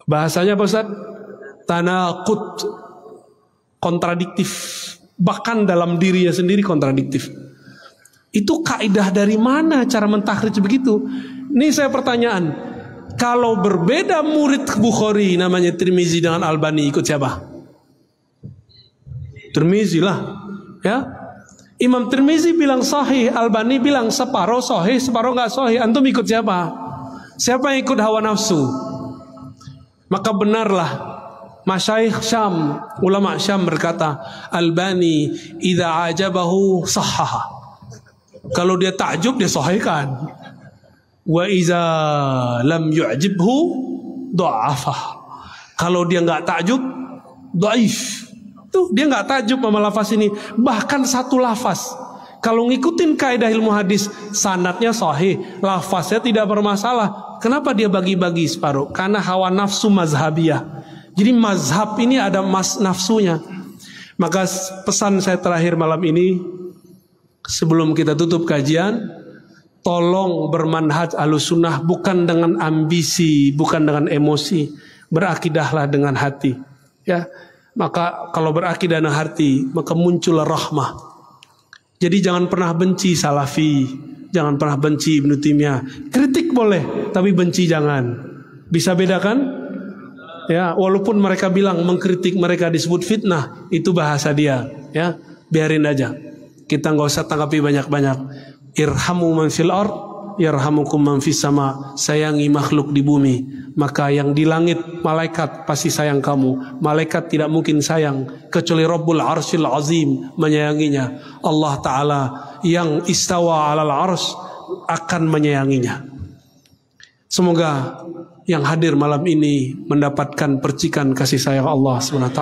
A: Bahasanya apa Ustaz? Tanaqud, kontradiktif. Bahkan dalam dirinya sendiri kontradiktif. Itu kaidah dari mana cara mentakhrij begitu? Ini saya pertanyaan. Kalau berbeda murid Bukhari namanya Tirmizi dengan Albani, ikut siapa? Tirmizi lah, ya. Imam Tirmizi bilang sahih, Albani bilang separuh sahih, separuh nggak sahih. Antum ikut siapa? Siapa yang ikut hawa nafsu? Maka benarlah Masyaikh Syam, ulama Syam berkata, Albani idza ajabahu sahhaha. Kalau dia takjub dia sahihkan. Wa idza lam yu'jibhu dha'afah. Kalau dia enggak takjub, dhaif. Tuh, dia enggak takjub sama lafaz ini. Bahkan satu lafaz. Kalau ngikutin kaidah ilmu hadis, sanadnya sahih, lafaznya tidak bermasalah. Kenapa dia bagi-bagi separuh? Karena hawa nafsu mazhabiyah. Jadi mazhab ini ada nafsunya. Maka pesan saya terakhir malam ini, sebelum kita tutup kajian, tolong bermanhaj Ahlussunnah bukan dengan ambisi, bukan dengan emosi. Berakidahlah dengan hati. Ya, maka kalau berakidah dengan hati, maka muncul rahmah. Jadi jangan pernah benci Salafi, jangan pernah benci Ibnu Taimiyah. Kritik boleh, tapi benci jangan. Bisa bedakan? Ya, walaupun mereka bilang mengkritik mereka disebut fitnah, itu bahasa dia. Ya, biarin aja. Kita nggak usah tanggapi banyak-banyak. Irhamu man fil ard, yarhamukum man fis sama. Sayangi makhluk di bumi, maka yang di langit malaikat pasti sayang kamu. Malaikat tidak mungkin sayang kecuali Rabbul Arsyil Azim menyayanginya. Allah Ta'ala yang istawa alal arsy akan menyayanginya. Semoga yang hadir malam ini mendapatkan percikan kasih sayang Allah SWT.